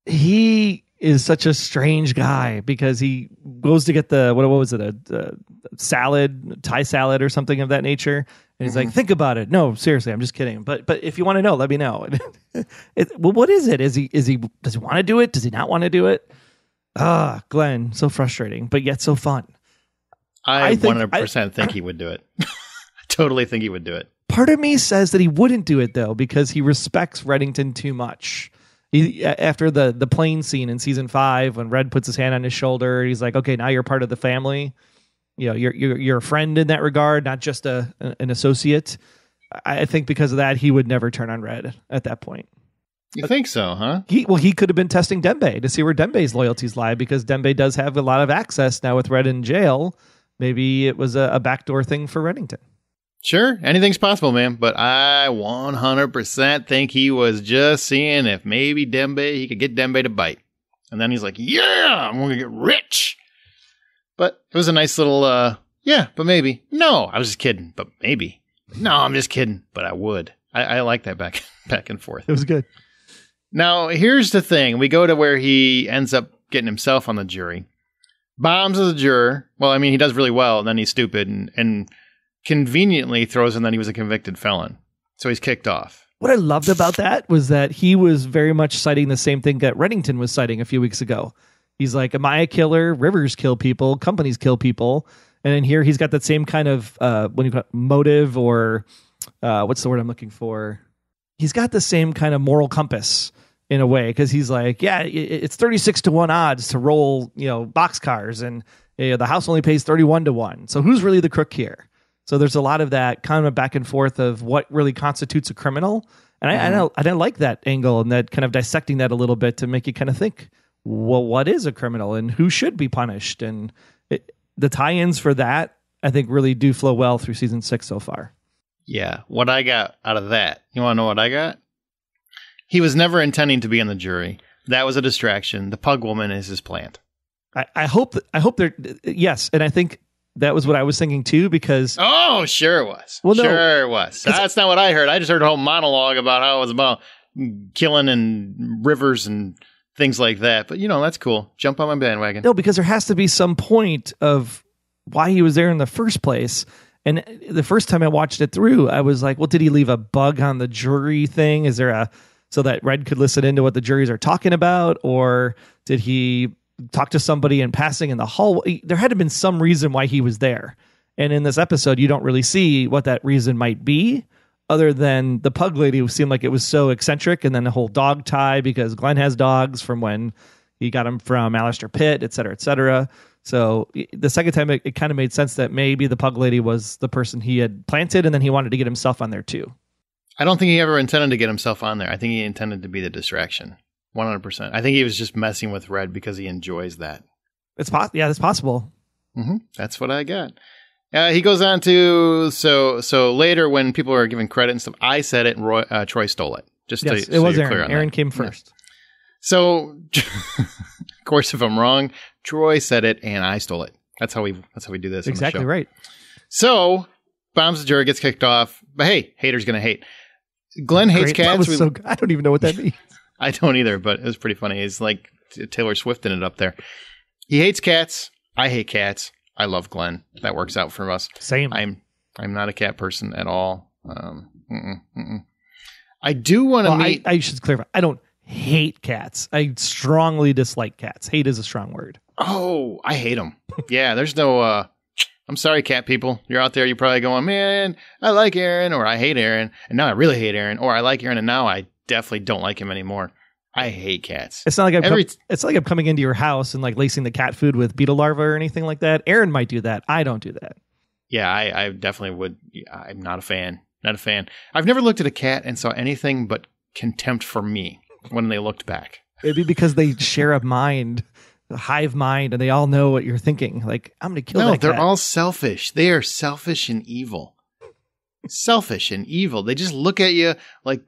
he is such a strange guy because he goes to get the, what was it, a salad, Thai salad or something of that nature. And he's like, think about it. No, seriously, I'm just kidding. But if you want to know, let me know. Well, what is it? Does he want to do it? Does he not want to do it? Glen, so frustrating, but yet so fun. I 100% think he would do it. I totally think he would do it. Part of me says that he wouldn't do it, though, because he respects Reddington too much. After the plane scene in season 5, when Red puts his hand on his shoulder, he's like, okay, now you're part of the family. You know, you're a friend in that regard, not just an associate. I think because of that, he would never turn on Red at that point. You think so, huh? He could have been testing Dembe to see where Dembe's loyalties lie, because Dembe does have a lot of access now with Red in jail. Maybe it was a backdoor thing for Reddington. Sure, anything's possible, man. But I 100% think he was just seeing if maybe he could get Dembe to bite. And then he's like, yeah, I'm going to get rich. But it was a nice little, yeah, but maybe. No, I was just kidding, but maybe. No, I'm just kidding, but I would. I like that back and forth. It was good. Now, here's the thing. We go to where he ends up getting himself on the jury. Bombs as a juror. Well, I mean, he does really well, and then he's stupid and conveniently throws in that he was a convicted felon. So he's kicked off. What I loved about that was that he was very much citing the same thing that Reddington was citing a few weeks ago. He's like, am I a killer? Rivers kill people. Companies kill people. And in here, he's got that same kind of motive, or what's the word I'm looking for? He's got the same kind of moral compass in a way, because he's like, yeah, it's 36-1 odds to roll, boxcars, and the house only pays 31-1. So who's really the crook here? So there's a lot of that kind of back and forth of what really constitutes a criminal. And I didn't like that angle, and that kind of dissecting that a little bit to make you kind of think, well, what is a criminal and who should be punished? And the tie-ins for that, I think, really do flow well through season 6 so far. Yeah. What I got out of that, you want to know what I got? He was never intending to be on the jury. That was a distraction. The pug woman is his plant. I hope they're, yes. And I think that was what I was thinking too, because. Oh, sure it was. Well, no, sure it was. That's not what I heard. I just heard a whole monologue about how it was about killing and rivers and things like that. But, that's cool. Jump on my bandwagon. No, because there has to be some point of why he was there in the first place. And the first time I watched it through, I was like, well, did he leave a bug on the jury thing? Is there so that Red could listen into what the juries are talking about? Or did he talk to somebody in passing in the hallway? There had to have been some reason why he was there. And in this episode, you don't really see what that reason might be, other than the pug lady, who seemed like it was so eccentric, and then the whole dog tie, because Glen has dogs from when he got them from Alistair Pitt, et cetera, et cetera. So the second time, it kind of made sense that maybe the pug lady was the person he had planted, and then he wanted to get himself on there too. I don't think he ever intended to get himself on there. I think he intended to be the distraction. 100%. I think he was just messing with Red because he enjoys that. Yeah, that's possible. Mm-hmm. That's what I got. He goes on to, so later when people are giving credit and stuff, I said it and Troy stole it. It was Aaron. Aaron came first. Yeah. So, of course, if I'm wrong, Troy said it and I stole it. That's how we do this. Exactly right. So, bombs the jury, gets kicked off. But hey, haters gonna hate. Glen hates cats. I don't even know what that means. I don't either, but it was pretty funny. It's like Taylor Swift in it up there. He hates cats. I hate cats. I love Glen. That works out for us. Same. I'm not a cat person at all. I do want to meet. I should clarify. I don't hate cats. I strongly dislike cats. Hate is a strong word. Oh, I hate them. Yeah, there's no. I'm sorry, cat people. You're out there. You're probably going, man, I like Aaron, or I hate Aaron, and now I really hate Aaron, or I like Aaron, and now I definitely don't like him anymore. I hate cats. It's not like it's not like I'm coming into your house and like lacing the cat food with beetle larvae or anything like that. Aaron might do that. I don't do that. Yeah, I definitely would. I'm not a fan. Not a fan. I've never looked at a cat and saw anything but contempt for me when they looked back. Maybe because they share a mind, a hive mind, and they all know what you're thinking. Like, I'm going to kill that cat. No, they're all selfish. They are selfish and evil. Selfish and evil. They just look at you like,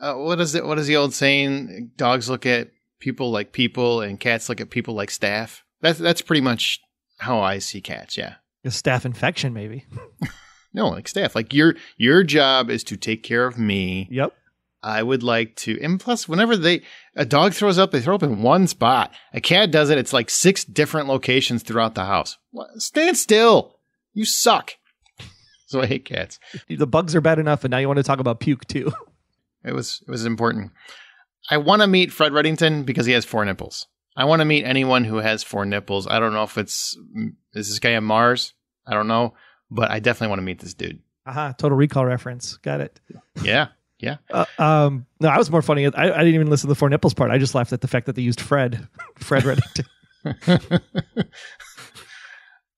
what is the old saying? Dogs look at people like people, and cats look at people like staff. That's pretty much how I see cats. Yeah, a staph infection, maybe. No, like staff. Like your job is to take care of me. Yep. I would like to, and plus, whenever a dog throws up, they throw up in one spot. A cat does it. It's like 6 different locations throughout the house. Stand still. You suck. So I hate cats. The bugs are bad enough, and now you want to talk about puke too. It was important. I want to meet Fred Reddington because he has 4 nipples. I want to meet anyone who has 4 nipples. I don't know if is this guy on Mars? I don't know, but I definitely want to meet this dude. Aha, Total Recall reference. Got it. Yeah. No, I was more funny. I didn't even listen to the 4 nipples part. I just laughed at the fact that they used Fred Reddington.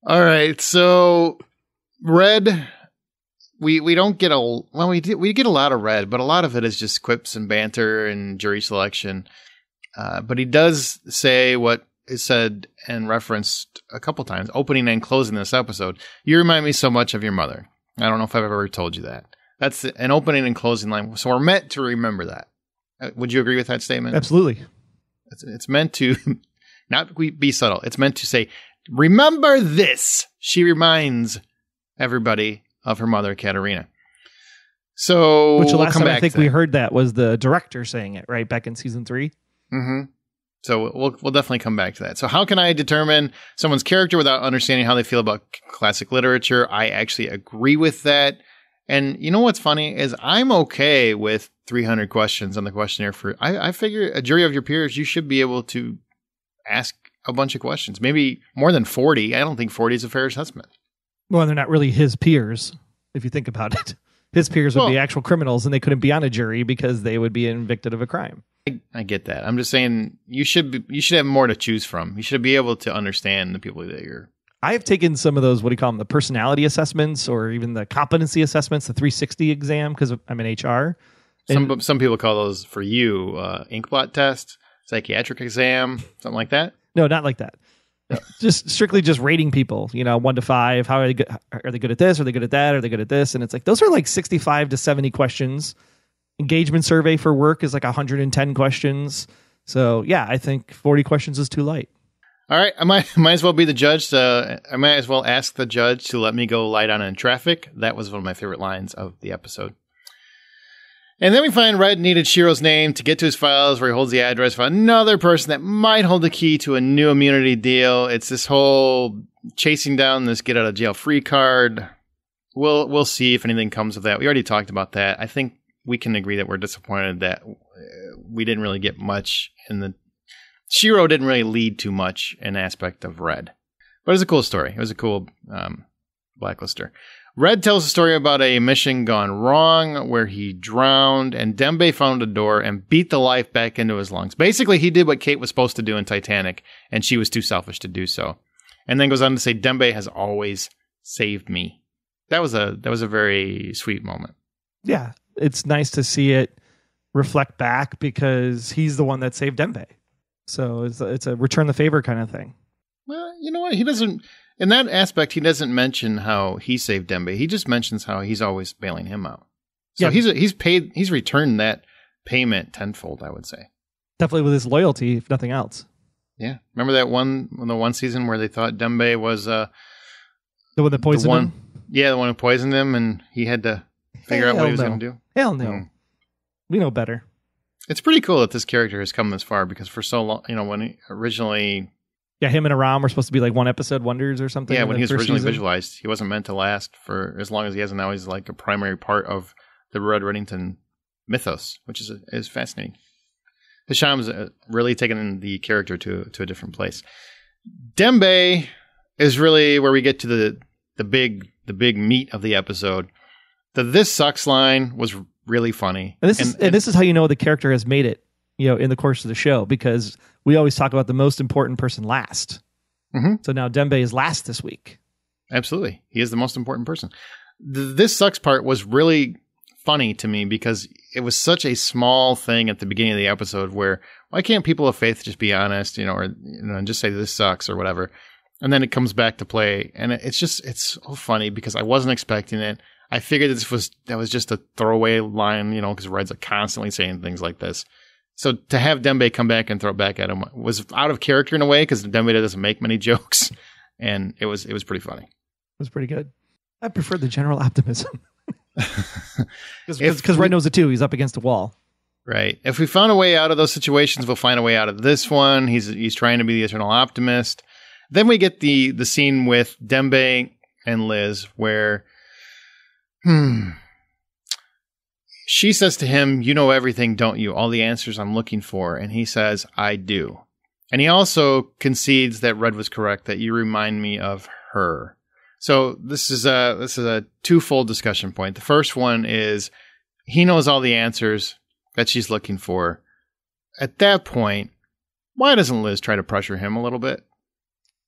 All right, so Red, we don't get we get a lot of Red, but a lot of it is just quips and banter and jury selection. But he does say what is said and referenced a couple times, opening and closing this episode. You remind me so much of your mother. I don't know if I've ever told you that. That's an opening and closing line. So we're meant to remember that. Would you agree with that statement? Absolutely. It's meant to not be subtle. It's meant to say, remember this. She reminds everybody of her mother, Katerina. So which the last time I think we heard that was the director saying it, right? Back in season 3. Mm-hmm. So we'll definitely come back to that. So how can I determine someone's character without understanding how they feel about classic literature? I actually agree with that. And you know what's funny is I'm okay with 300 questions on the questionnaire. I figure a jury of your peers, you should be able to ask a bunch of questions. Maybe more than 40. I don't think 40 is a fair assessment. Well, they're not really his peers, if you think about it. His peers would be actual criminals, and they couldn't be on a jury because they would be convicted of a crime. I get that. I'm just saying you should have more to choose from. You should be able to understand the people that you're. I have taken some of those, what do you call them, the personality assessments or even the competency assessments, the 360 exam, because I'm in HR. Some people call those for you inkblot test, psychiatric exam, something like that. No, not like that. No, just strictly just rating people, 1 to 5. How are they good? Are they good at this? Are they good at that? Are they good at this? And it's like, those are like 65 to 70 questions. Engagement survey for work is like 110 questions. So yeah, I think 40 questions is too light. All right, I might as well be the judge. I might as well ask the judge to let me go lie down in traffic. That was one of my favorite lines of the episode. And then we find Red needed Shiro's name to get to his files where he holds the address for another person that might hold the key to a new immunity deal. It's this whole chasing down this get out of jail free card. We'll see if anything comes of that. We already talked about that. I think we can agree that we're disappointed that we didn't really get much in the Shiro didn't really lead too much in aspect of Red. But it was a cool story. It was a cool Blacklister. Red tells a story about a mission gone wrong where he drowned and Dembe found a door and beat the life back into his lungs. Basically, he did what Kate was supposed to do in Titanic, and she was too selfish to do so. And then goes on to say, Dembe has always saved me. That was a very sweet moment. Yeah, it's nice to see it reflect back because he's the one that saved Dembe. So it's a return the favor kind of thing. Well, you know what? He doesn't, in that aspect, he doesn't mention how he saved Dembe. He just mentions how he's always bailing him out. So yeah. He's returned that payment tenfold, I would say. Definitely with his loyalty, if nothing else. Yeah. Remember the one season where they thought Dembe was the one that poisoned him? Yeah, the one who poisoned him, and he had to figure out what he was going to do. Hell no. We know better. It's pretty cool that this character has come this far because for so long, when he originally... Yeah, him and Aram were supposed to be like one episode wonders or something. Yeah, when he was originally visualized, he wasn't meant to last for as long as he has, and now he's like a primary part of the Red Reddington mythos, which is fascinating. Hisham's really taken the character to a different place. Dembe is really where we get to the big meat of the episode. The "this sucks" line was really funny, and this is how you know the character has made it, in the course of the show, because we always talk about the most important person last. Mm-hmm. So now Dembe is last this week. Absolutely, he is the most important person. This sucks part was really funny to me because it was such a small thing at the beginning of the episode where why can't people of faith just be honest, or just say this sucks or whatever, and then it comes back to play, and it's so funny because I wasn't expecting it. I figured that was just a throwaway line, because Red's constantly saying things like this. So to have Dembe come back and throw it back at him was out of character in a way because Dembe doesn't make many jokes, and it was pretty funny. It was pretty good. I prefer the general optimism because Red knows it too. He's up against a wall. Right. If we found a way out of those situations, we'll find a way out of this one. He's trying to be the eternal optimist. Then we get the scene with Dembe and Liz where she says to him, "You know everything, don't you? All the answers I'm looking for." And he says, "I do." And he also concedes that Red was correct, that you remind me of her. So this is a twofold discussion point. The first one is he knows all the answers that she's looking for. At that point, why doesn't Liz try to pressure him a little bit?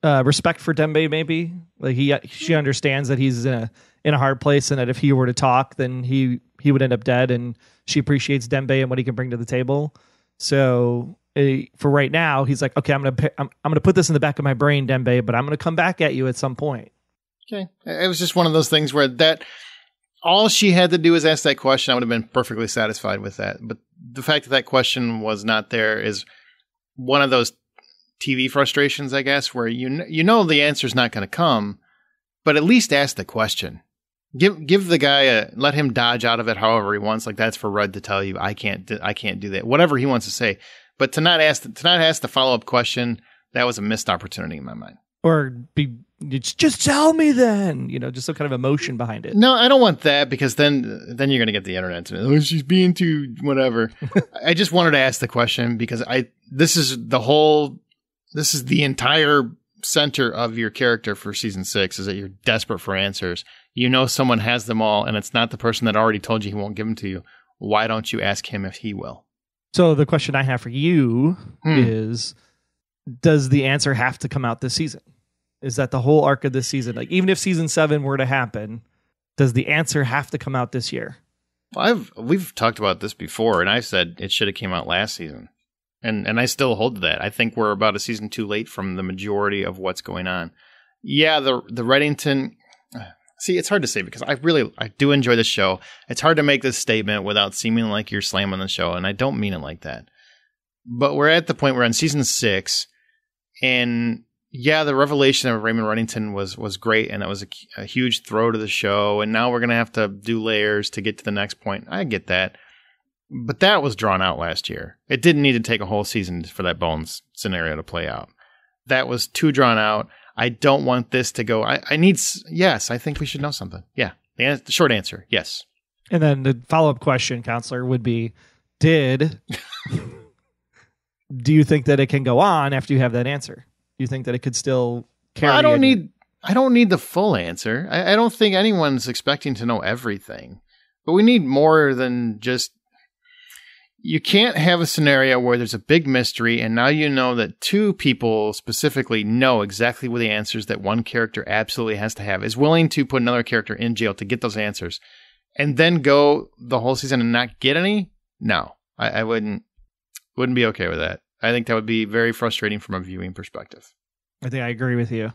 Respect for Dembe, maybe. Like she understands that he's in a hard place, and that if he were to talk, then he would end up dead. And she appreciates Dembe and what he can bring to the table. So for right now, he's like, okay, I'm gonna put this in the back of my brain, Dembe, but I'm gonna come back at you at some point. Okay, it was just one of those things where all she had to do was ask that question. I would have been perfectly satisfied with that. But the fact that question was not there is one of those TV frustrations, I guess, where you know the answer's not going to come, but at least ask the question. Give the guy let him dodge out of it however he wants. Like, that's for Red to tell you, I can't do that. Whatever he wants to say, but to not ask the follow up question, that was a missed opportunity in my mind. Or just tell me then, just some kind of emotion behind it. No, I don't want that, because then you're going to get the internet to, oh, she's being too whatever. I just wanted to ask the question because this is the entire center of your character for season 6, is that you're desperate for answers. You know someone has them all, and it's not the person that already told you he won't give them to you. Why don't you ask him if he will? So the question I have for you is, does the answer have to come out this season? Is that the whole arc of this season? Like, even if season 7 were to happen, does the answer have to come out this year? Well, we've talked about this before, and I said it should have came out last season. And I still hold to that. I think we're about a season too late from the majority of what's going on. Yeah, the Reddington... See, it's hard to say because I do enjoy the show. It's hard to make this statement without seeming like you're slamming the show, and I don't mean it like that. But we're at the point where in season 6, and yeah, the revelation of Raymond Reddington was great, and it was a huge throw to the show, and now we're going to have to do layers to get to the next point. I get that. But that was drawn out last year. It didn't need to take a whole season for that Bones scenario to play out. That was too drawn out. I don't want this to go. Yes, I think we should know something. Yeah. The short answer, yes. And then the follow-up question, Counselor, would be, do you think that it can go on after you have that answer? Do you think that it could still carry? Well, I don't need the full answer. I don't think anyone's expecting to know everything. But we need more than just... You can't have a scenario where there's a big mystery, and now you know that 2 people specifically know exactly what the answers that one character absolutely has to have, is willing to put another character in jail to get those answers, and then go the whole season and not get any? No, I wouldn't be okay with that. I think that would be very frustrating from a viewing perspective. I think I agree with you.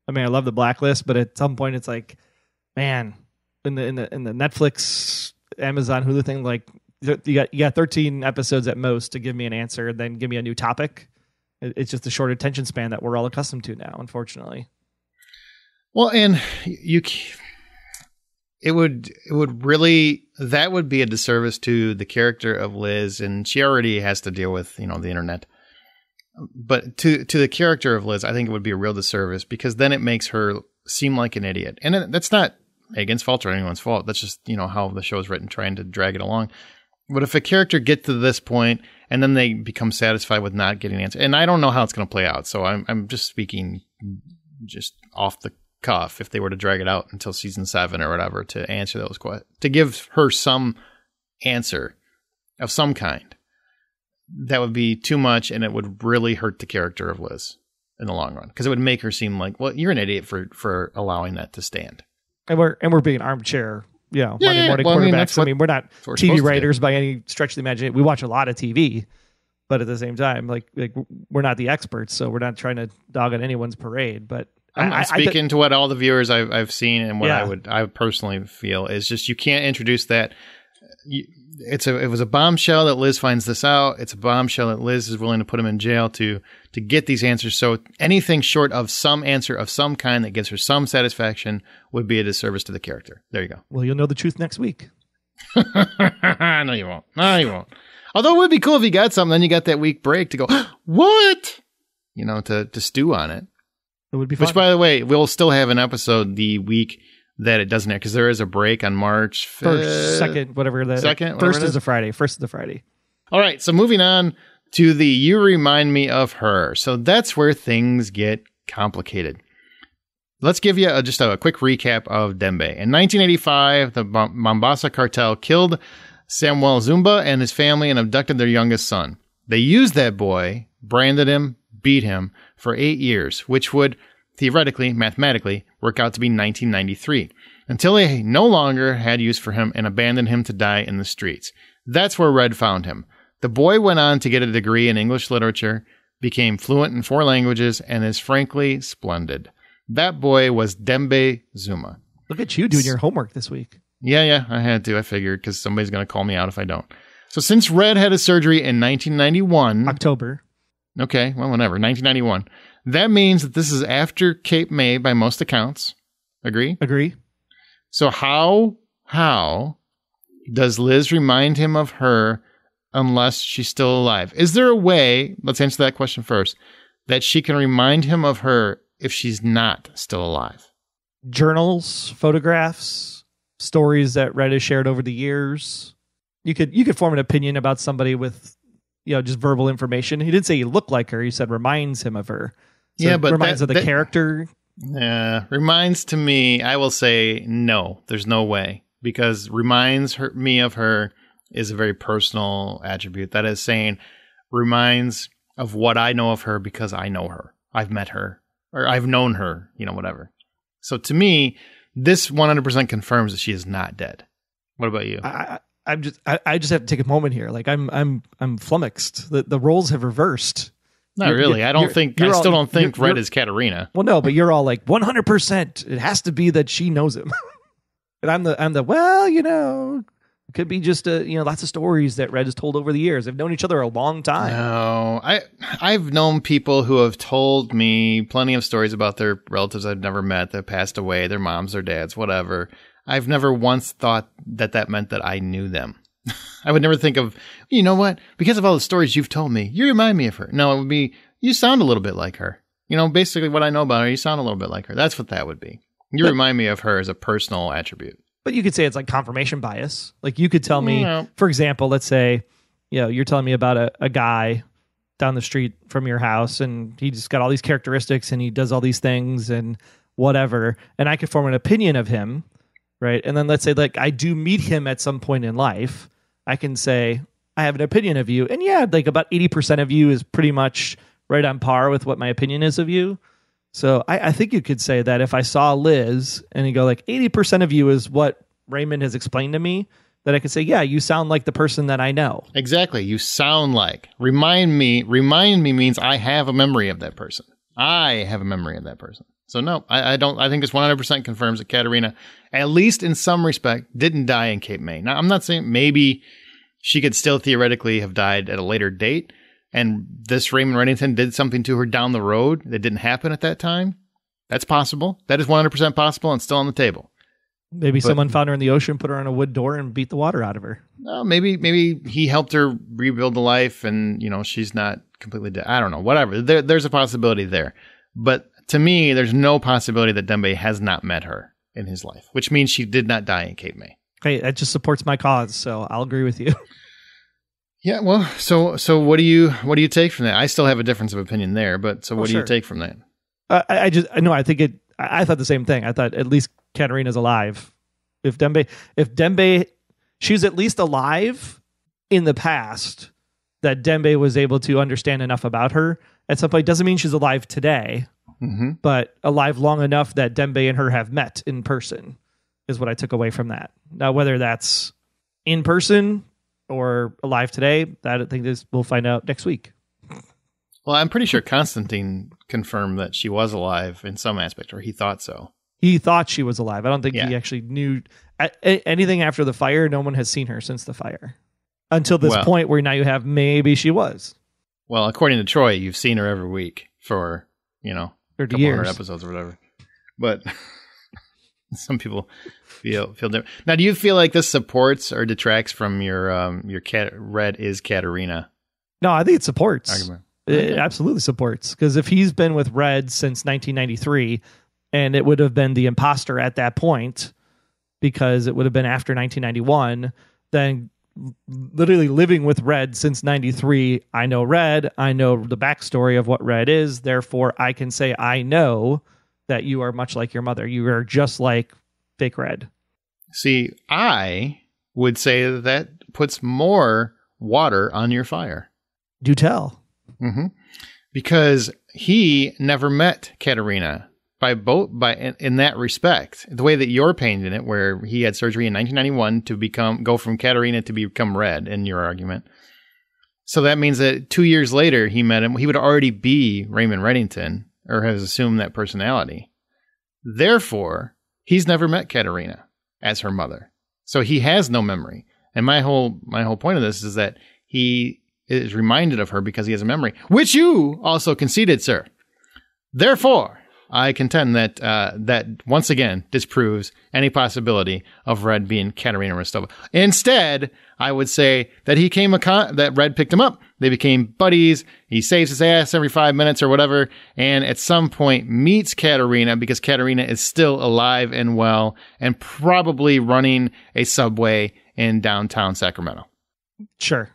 I mean, I love the Blacklist, but at some point it's like, man, in the Netflix, Amazon, Hulu thing, like, you got 13 episodes at most to give me an answer, and then give me a new topic. It's just a short attention span that we're all accustomed to now, unfortunately. Well, and it would really, that would be a disservice to the character of Liz, and she already has to deal with, the internet. But to the character of Liz, I think it would be a real disservice, because then it makes her seem like an idiot. And that's not Megan's fault or anyone's fault. That's just, how the show is written, trying to drag it along. But if a character gets to this point and then they become satisfied with not getting an answer, and I don't know how it's going to play out, so I'm just speaking just off the cuff, if they were to drag it out until season 7 or whatever to answer those questions, to give her some answer of some kind, that would be too much, and it would really hurt the character of Liz in the long run, because it would make her seem like, well, you're an idiot for allowing that to stand. And we're being armchair, Monday morning quarterbacks. We're not TV writers by any stretch of the imagination. We watch a lot of TV, but at the same time, like we're not the experts, so we're not trying to dog on anyone's parade. But I'm speaking to what all the viewers I've seen, and what I personally feel is just, you can't introduce that. It was a bombshell that Liz finds this out. It's a bombshell that Liz is willing to put him in jail to get these answers. So anything short of some answer of some kind that gives her some satisfaction would be a disservice to the character. There you go. Well, you'll know the truth next week. No, you won't. Although it would be cool if you got something, then you got that week break to go, what? To stew on it. It would be fun. Which, by the way, we'll still have an episode the week that it doesn't air, because there is a break on March 1st, 2nd, whatever that. 2nd? First is a Friday. First is the Friday. All right, so moving on to the You Remind Me of Her. So that's where things get complicated. Let's give you just a quick recap of Dembe. In 1985, the Mombasa cartel killed Samuel Zumba and his family and abducted their youngest son. They used that boy, branded him, beat him for 8 years, which would theoretically, mathematically, work out to be 1993, until they no longer had use for him and abandoned him to die in the streets. That's where Red found him. The boy went on to get a degree in English literature, became fluent in 4 languages, and is frankly splendid. That boy was Dembe Zuma. Look at you doing your homework this week. Yeah, I had to. I figured, because somebody's going to call me out if I don't. So since Red had his surgery in 1991... October. Okay, well, whatever. 1991. That means that this is after Cape May by most accounts. Agree? Agree. So how does Liz remind him of her unless she's still alive? Is there a way, let's answer that question first, that she can remind him of her if she's not still alive? Journals, photographs, stories that Red has shared over the years. You could form an opinion about somebody with, just verbal information. He didn't say he looked like her. He said reminds him of her. So yeah, but reminds of the character. Yeah, reminds to me, I will say no. There's no way, because me of her is a very personal attribute. That is saying reminds of what I know of her because I know her. I've met her or I've known her, whatever. So to me, this 100% confirms that she is not dead. What about you? I just have to take a moment here. Like I'm flummoxed. The roles have reversed. Not really. I still don't think Red is Katarina. Well, no, but you're all like 100%. It has to be that she knows him. And I'm the it could be just lots of stories that Red has told over the years. They've known each other a long time. No, I've known people who have told me plenty of stories about their relatives I've never met that passed away, their moms, their dads, whatever. I've never once thought that meant that I knew them. I would never think of, you know what? Because of all the stories you've told me, you remind me of her. No, it would be, you sound a little bit like her. Basically what I know about her, you sound a little bit like her. That's what that would be. You remind me of her as a personal attribute. But you could say it's like confirmation bias. Like you could tell me, for example, let's say, you're telling me about a guy down the street from your house and he just got all these characteristics and he does all these things and whatever. And I could form an opinion of him. Right. And then let's say like I do meet him at some point in life. I can say, I have an opinion of you. And like about 80% of you is pretty much right on par with what my opinion is of you. So I think you could say that if I saw Liz and you go like 80% of you is what Raymond has explained to me, that I could say, yeah, you sound like the person that I know. Exactly. You sound like. Remind me means I have a memory of that person. I have a memory of that person. So no, I don't. I think this 100% confirms that Katarina, at least in some respect, didn't die in Cape May. Now, I'm not saying maybe she could still theoretically have died at a later date, and this Raymond Reddington did something to her down the road that didn't happen at that time. That's possible. That is 100% possible and still on the table. Maybe someone found her in the ocean, put her on a wood door, and beat the water out of her. No, maybe he helped her rebuild the life, and she's not completely dead. I don't know. Whatever. There's a possibility there, but to me, there's no possibility that Dembe has not met her in his life, which means she did not die in Cape May. Hey, that just supports my cause, so I'll agree with you. Yeah, well, so what do you take from that? I still have a difference of opinion there, but so what do you take from that? I thought the same thing. I thought at least Katarina's alive. If Dembe, she's at least alive in the past that Dembe was able to understand enough about her at some point. Doesn't mean she's alive today. Mm-hmm. But alive long enough that Dembe and her have met in person is what I took away from that. Now, whether that's in person or alive today, that I think we'll find out next week. Well, I'm pretty sure Constantine confirmed that she was alive in some aspect, or he thought so. He thought she was alive. I don't think he actually knew anything after the fire. No one has seen her since the fire until this point where now you have maybe she was. Well, according to Troy, you've seen her every week for, 30 years. 100 episodes or whatever. But Some people feel different. Now, do you feel like this supports or detracts from your red is Katarina? No, I think it supports. Argument. It absolutely supports, because if he's been with Red since 1993, and it would have been the imposter at that point, because it would have been after 1991, then literally living with Red since 93, I know Red, I know the backstory of what Red is, therefore I can say I know that you are much like your mother. You are just like fake Red. See, I would say that puts more water on your fire. Do tell. Mm-hmm. Because he never met Katarina in that respect. The way that you're painting it, where he had surgery in 1991 to go from Katarina to become Red, in your argument. So that means that 2 years later he met him. He would already be Raymond Reddington, or has assumed that personality. Therefore, he's never met Katarina as her mother. So he has no memory. And my whole point of this is that he is reminded of her because he has a memory, which you also conceded, sir. Therefore, I contend that that once again disproves any possibility of Red being Katarina Rostova. Instead, I would say that that Red picked him up. They became buddies. He saves his ass every 5 minutes or whatever, and at some point meets Katarina because Katarina is still alive and well and probably running a Subway in downtown Sacramento. Sure.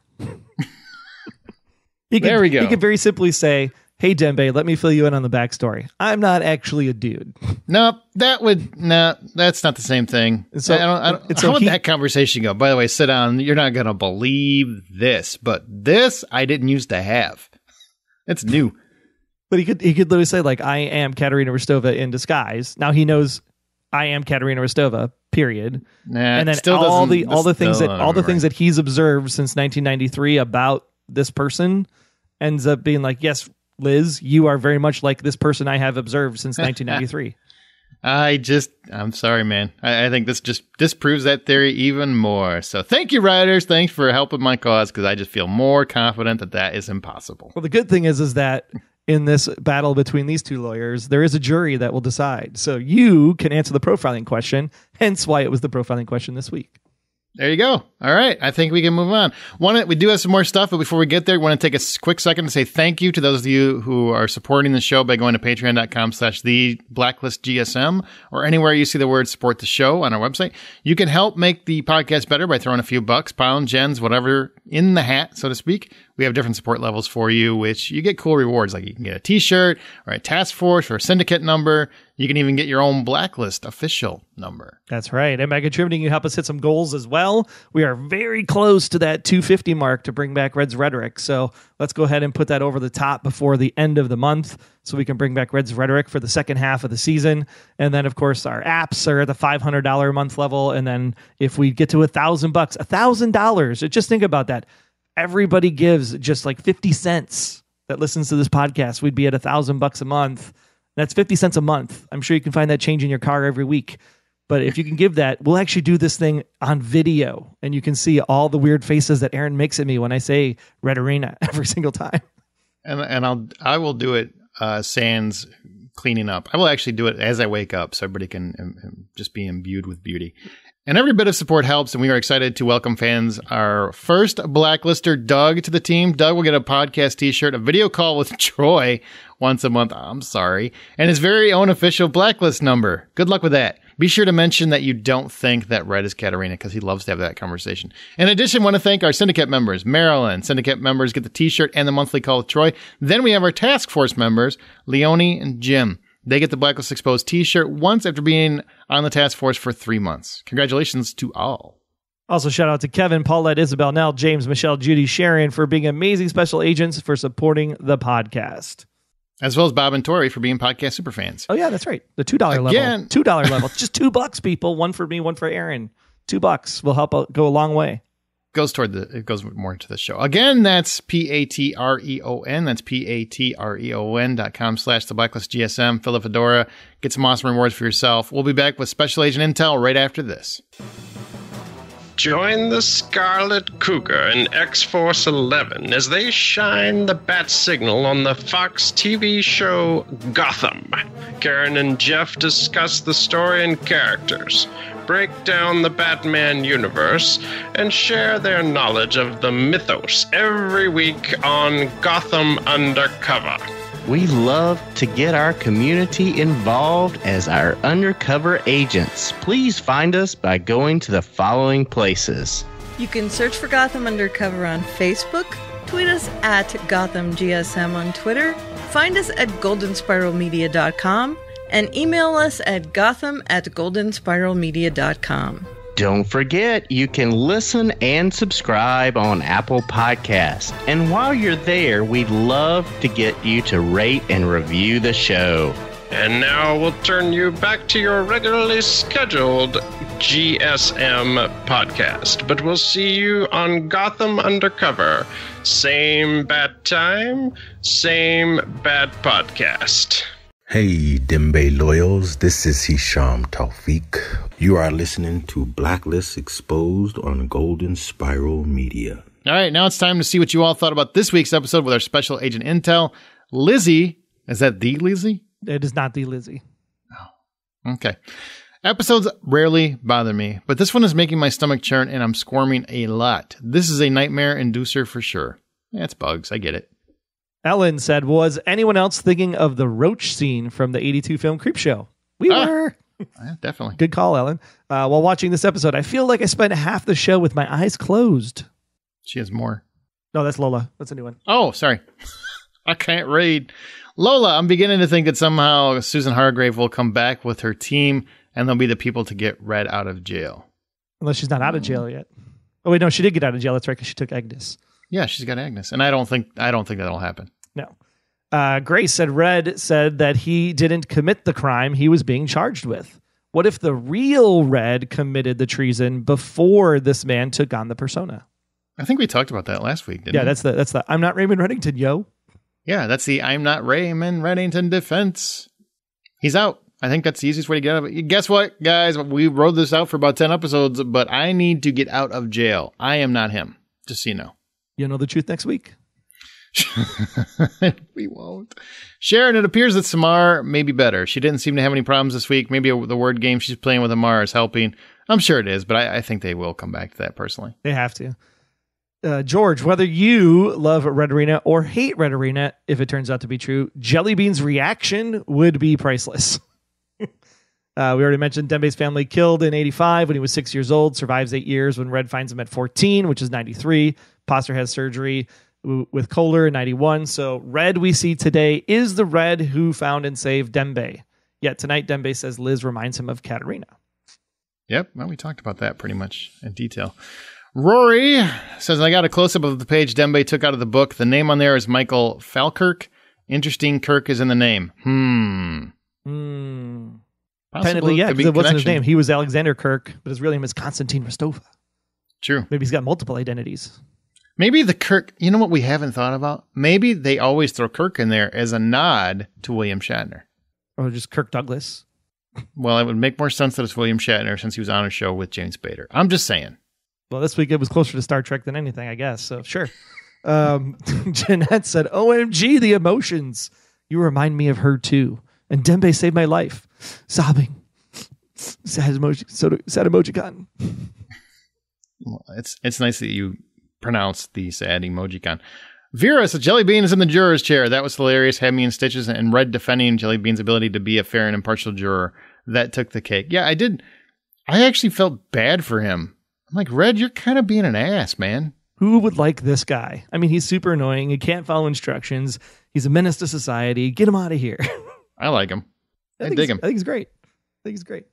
There we go. He could very simply say, hey, Dembe, let me fill you in on the backstory. I'm not actually a dude. No, that's not the same thing. So, how would that conversation go? By the way, sit down. You're not going to believe this, but this I didn't used to have. It's new. But he could literally say, like, I am Katarina Rostova in disguise. Now he knows I am Katarina Rostova, period. And then all the things that he's observed since 1993 about this person ends up being like, yes, Liz, you are very much like this person I have observed since 1993. I'm sorry, man. I think this just disproves that theory even more. So thank you, writers. Thanks for helping my cause, because I just feel more confident that is impossible. Well, the good thing is that in this battle between these two lawyers, there is a jury that will decide. So you can answer the profiling question, hence why it was the profiling question this week. There you go. All right. I think we can move on. We do have some more stuff, but before we get there, we want to take a quick second to say thank you to those of you who are supporting the show by going to patreon.com/theblacklistgsm or anywhere you see the word support the show on our website. You can help make the podcast better by throwing a few bucks, pound, gens, whatever in the hat, so to speak. We have different support levels for you, which you get cool rewards. Like you can get a t-shirt or a task force or a syndicate number. You can even get your own Blacklist official number. That's right. And by contributing, you help us hit some goals as well. We are very close to that 250 mark to bring back Red's Rhetoric. So let's go ahead and put that over the top before the end of the month so we can bring back Red's Rhetoric for the second half of the season. And then, of course, our apps are at the $500 a month level. And then if we get to $1,000, just think about that. Everybody gives just like 50 cents that listens to this podcast. We'd be at $1,000 a month. That's 50 cents a month. I'm sure you can find that change in your car every week. But if you can give that, we'll actually do this thing on video. And you can see all the weird faces that Aaron makes at me when I say Red Arena every single time. And I will do it sans cleaning up. I will actually do it as I wake up so everybody can just be imbued with beauty. And every bit of support helps, and we are excited to welcome fans. Our first Blacklister, Doug, to the team. Doug will get a podcast t-shirt, a video call with Troy once a month. I'm sorry. And his very own official Blacklist number. Good luck with that. Be sure to mention that you don't think that Red is Katarina, because he loves to have that conversation. In addition, I want to thank our syndicate members. Maryland syndicate members get the t-shirt and the monthly call with Troy. Then we have our task force members, Leonie and Jim. They get the Blacklist Exposed t-shirt once after being on the task force for 3 months. Congratulations to all. Also, shout out to Kevin, Paulette, Isabel, Nell, James, Michelle, Judy, Sharon for being amazing special agents for supporting the podcast. As well as Bob and Tori for being podcast superfans. Oh, yeah, that's right. The $2 level. $2 level. Just $2, people. One for me, one for Aaron. $2 will help go a long way. It goes more into the show. Again, that's Patreon. That's patreon.com/theblacklistgsm. Fill a fedora. Get some awesome rewards for yourself. We'll be back with special agent intel right after this. Join the Scarlet Cougar and X-Force 11 as they shine the bat signal on the Fox TV show Gotham. Karen and Jeff discuss the story and characters, break down the Batman universe, and share their knowledge of the mythos every week on Gotham Undercover. We love to get our community involved as our undercover agents. Please find us by going to the following places. You can search for Gotham Undercover on Facebook, tweet us at GothamGSM on Twitter, find us at goldenspiralmedia.com, and email us at gotham@goldenspiralmedia.com. Don't forget, you can listen and subscribe on Apple Podcasts. And while you're there, we'd love to get you to rate and review the show. And now we'll turn you back to your regularly scheduled GSM podcast. But we'll see you on Gotham Undercover. Same bad time, same bad podcast. Hey, Dembe loyals, this is Hisham Tawfiq. You are listening to Blacklist Exposed on Golden Spiral Media. All right, now it's time to see what you all thought about this week's episode with our special agent intel. Lizzie, is that the Lizzie? It is not the Lizzie. Oh, okay. Episodes rarely bother me, but this one is making my stomach churn and I'm squirming a lot. This is a nightmare inducer for sure. Yeah, it's bugs, I get it. Ellen said, was anyone else thinking of the roach scene from the 82 film Creepshow? We were. Yeah, definitely. Good call, Ellen. While watching this episode, I feel like I spent half the show with my eyes closed. She has more. No, that's Lola. That's a new one. Oh, sorry. I can't read. Lola, I'm beginning to think that somehow Susan Hargrave will come back with her team and they'll be the people to get Red out of jail. Unless she's not out of jail yet. Oh, wait, no, she did get out of jail. That's right, because she took Agnes. Yeah, she's got Agnes, and I don't think that'll happen. No. Grace said Red said that he didn't commit the crime he was being charged with. What if the real Red committed the treason before this man took on the persona? I think we talked about that last week, didn't we? Yeah, that's the I'm not Raymond Reddington, yo. Yeah, that's the I'm not Raymond Reddington defense. He's out. I think that's the easiest way to get out of it. Guess what, guys? We rode this out for about 10 episodes, but I need to get out of jail. I am not him, just so you know. You'll know the truth next week. We won't. Sharon, it appears that Samar may be better. She didn't seem to have any problems this week. Maybe the word game she's playing with Amar is helping. I'm sure it is, but I think they will come back to that personally. They have to. George, whether you love Red Arena or hate Red Arena, if it turns out to be true, Jellybean's reaction would be priceless. We already mentioned Dembe's family killed in 85 when he was 6 years old, survives 8 years when Red finds him at 14, which is 93. Poster has surgery with Kohler in 91. So Red we see today is the Red who found and saved Dembe. Yet tonight Dembe says Liz reminds him of Katarina. Yep, well, we talked about that pretty much in detail. Rory says, I got a close-up of the page Dembe took out of the book. The name on there is Michael Falkirk. Interesting, Kirk is in the name. Technically, yeah, because it wasn't his name. He was Alexander Kirk, but his real name is Konstantin Rostova. True. Maybe he's got multiple identities. Maybe the Kirk, you know what we haven't thought about? Maybe they always throw Kirk in there as a nod to William Shatner. Or just Kirk Douglas. Well, it would make more sense that it's William Shatner since he was on a show with James Spader. I'm just saying. Well, this week it was closer to Star Trek than anything, I guess. So, sure. Jeanette said, OMG, the emotions. You remind me of her, too. And Dembe saved my life. Sobbing. Sad emojicon. Well, it's nice that you pronounce the sad emojicon. Vera said, Jellybean is in the juror's chair. That was hilarious. Had me in stitches, and Red defending Jellybean's ability to be a fair and impartial juror. That took the cake. Yeah, I did. I actually felt bad for him. I'm like, Red, you're kind of being an ass, man. Who would like this guy? I mean, he's super annoying. He can't follow instructions. He's a menace to society. Get him out of here. I like him. I dig him. I think he's great.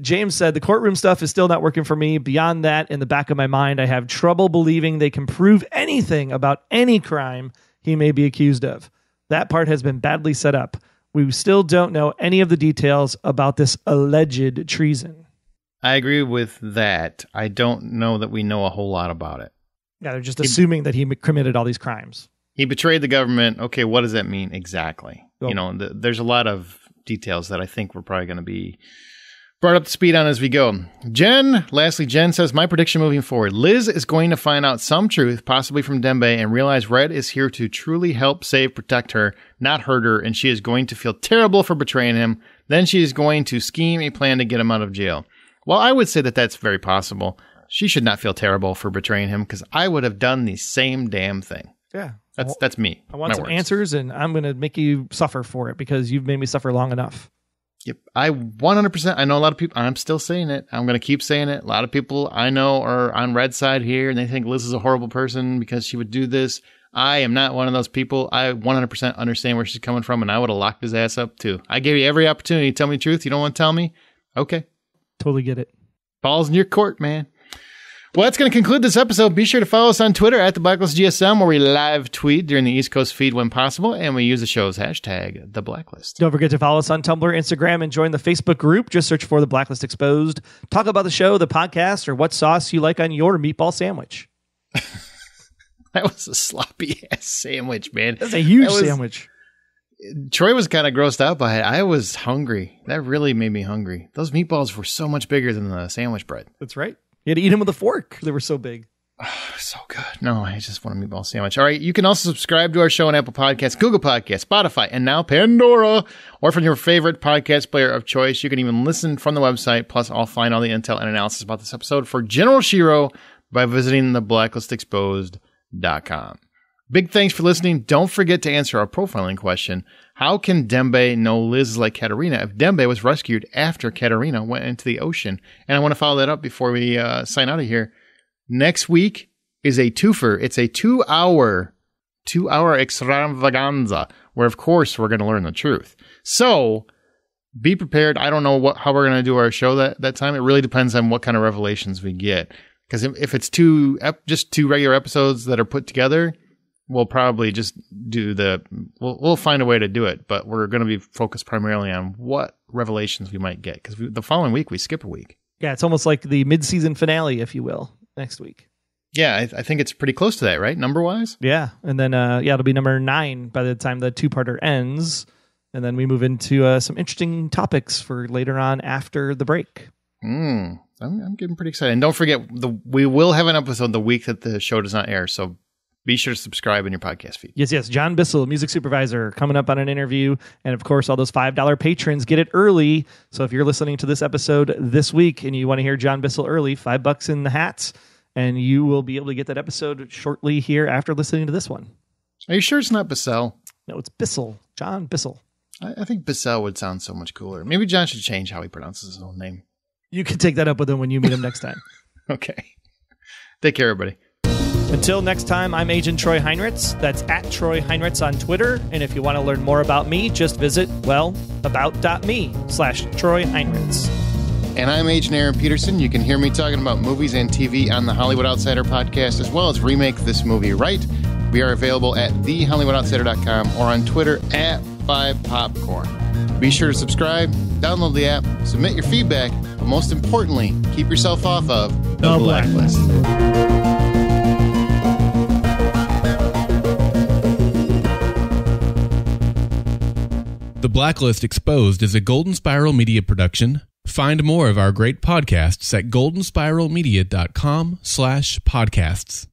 James said, the courtroom stuff is still not working for me. Beyond that, in the back of my mind, I have trouble believing they can prove anything about any crime he may be accused of. That part has been badly set up. We still don't know any of the details about this alleged treason. I agree with that. I don't know that we know a whole lot about it. Yeah, they're just assuming that he committed all these crimes. He betrayed the government. Okay, what does that mean exactly? Well, there's a lot of details that I think we're probably going to be brought up to speed on as we go. Lastly, Jen says, my prediction moving forward. Liz is going to find out some truth, possibly from Dembe, and realize Red is here to truly help protect her, not hurt her, and she is going to feel terrible for betraying him. Then she is going to scheme a plan to get him out of jail. Well, I would say that that's very possible. She should not feel terrible for betraying him, because I would have done the same damn thing. Yeah. That's me. I want some answers, and I'm going to make you suffer for it, because you've made me suffer long enough. Yep. I 100%. I know a lot of people. I'm still saying it. I'm going to keep saying it. A lot of people I know are on Red's side here, and they think Liz is a horrible person because she would do this. I am not one of those people. I 100% understand where she's coming from, and I would have locked his ass up too. I gave you every opportunity to tell me the truth. You don't want to tell me? Okay. Totally get it. Ball's in your court, man. Well, that's going to conclude this episode. Be sure to follow us on Twitter at the Blacklist GSM, where we live tweet during the East Coast feed when possible, and we use the show's hashtag, The Blacklist. Don't forget to follow us on Tumblr, Instagram, and join the Facebook group. Just search for The Blacklist Exposed. Talk about the show, the podcast, or what sauce you like on your meatball sandwich. That was a sloppy-ass sandwich, man. That's a huge sandwich. Troy was kind of grossed out by it. I was hungry. That really made me hungry. Those meatballs were so much bigger than the sandwich bread. That's right. You had to eat them with a fork. They were so big. So good. No, I just want a meatball sandwich. All right. You can also subscribe to our show on Apple Podcasts, Google Podcasts, Spotify, and now Pandora, or from your favorite podcast player of choice. You can even listen from the website. Plus, I'll find all the intel and analysis about this episode for General Shiro by visiting theblacklistexposed.com. Big thanks for listening. Don't forget to answer our profiling question. How can Dembe know Liz is like Katerina if Dembe was rescued after Katerina went into the ocean? And I want to follow that up before we sign out of here. Next week is a twofer. It's a 2-hour extravaganza where, of course, we're going to learn the truth. So be prepared. I don't know how we're going to do our show that time. It really depends on what kind of revelations we get. Because if it's just two regular episodes that are put together, we'll probably just do we'll find a way to do it, but we're going to be focused primarily on what revelations we might get, because the following week we skip a week. Yeah, it's almost like the mid-season finale, if you will, next week. Yeah, I think it's pretty close to that, right? Number-wise? Yeah, and then it'll be number 9 by the time the two-parter ends, and then we move into some interesting topics for later on after the break. I'm getting pretty excited. And don't forget, we will have an episode the week that the show does not air, so be sure to subscribe in your podcast feed. Yes. John Bissell, music supervisor, coming up on an interview. And of course, all those $5 patrons get it early. So if you're listening to this episode this week and you want to hear John Bissell early, $5 in the hats, and you will be able to get that episode shortly here after listening to this one. Are you sure it's not Bissell? No, it's Bissell. John Bissell. I think Bissell would sound so much cooler. Maybe John should change how he pronounces his own name. You can take that up with him when you meet him next time. Okay. Take care, everybody. Until next time, I'm Agent Troy Heinritz. That's at Troy Heinritz on Twitter. And if you want to learn more about me, just visit, about.me/Troy Heinritz. And I'm Agent Aaron Peterson. You can hear me talking about movies and TV on the Hollywood Outsider podcast, as well as Remake This Movie Right. We are available at thehollywoodoutsiders.com or on Twitter at 5popcorn. Be sure to subscribe, download the app, submit your feedback, but most importantly, keep yourself off of the Blacklist. The Blacklist Exposed is a Golden Spiral Media production. Find more of our great podcasts at goldenspiralmedia.com/podcasts.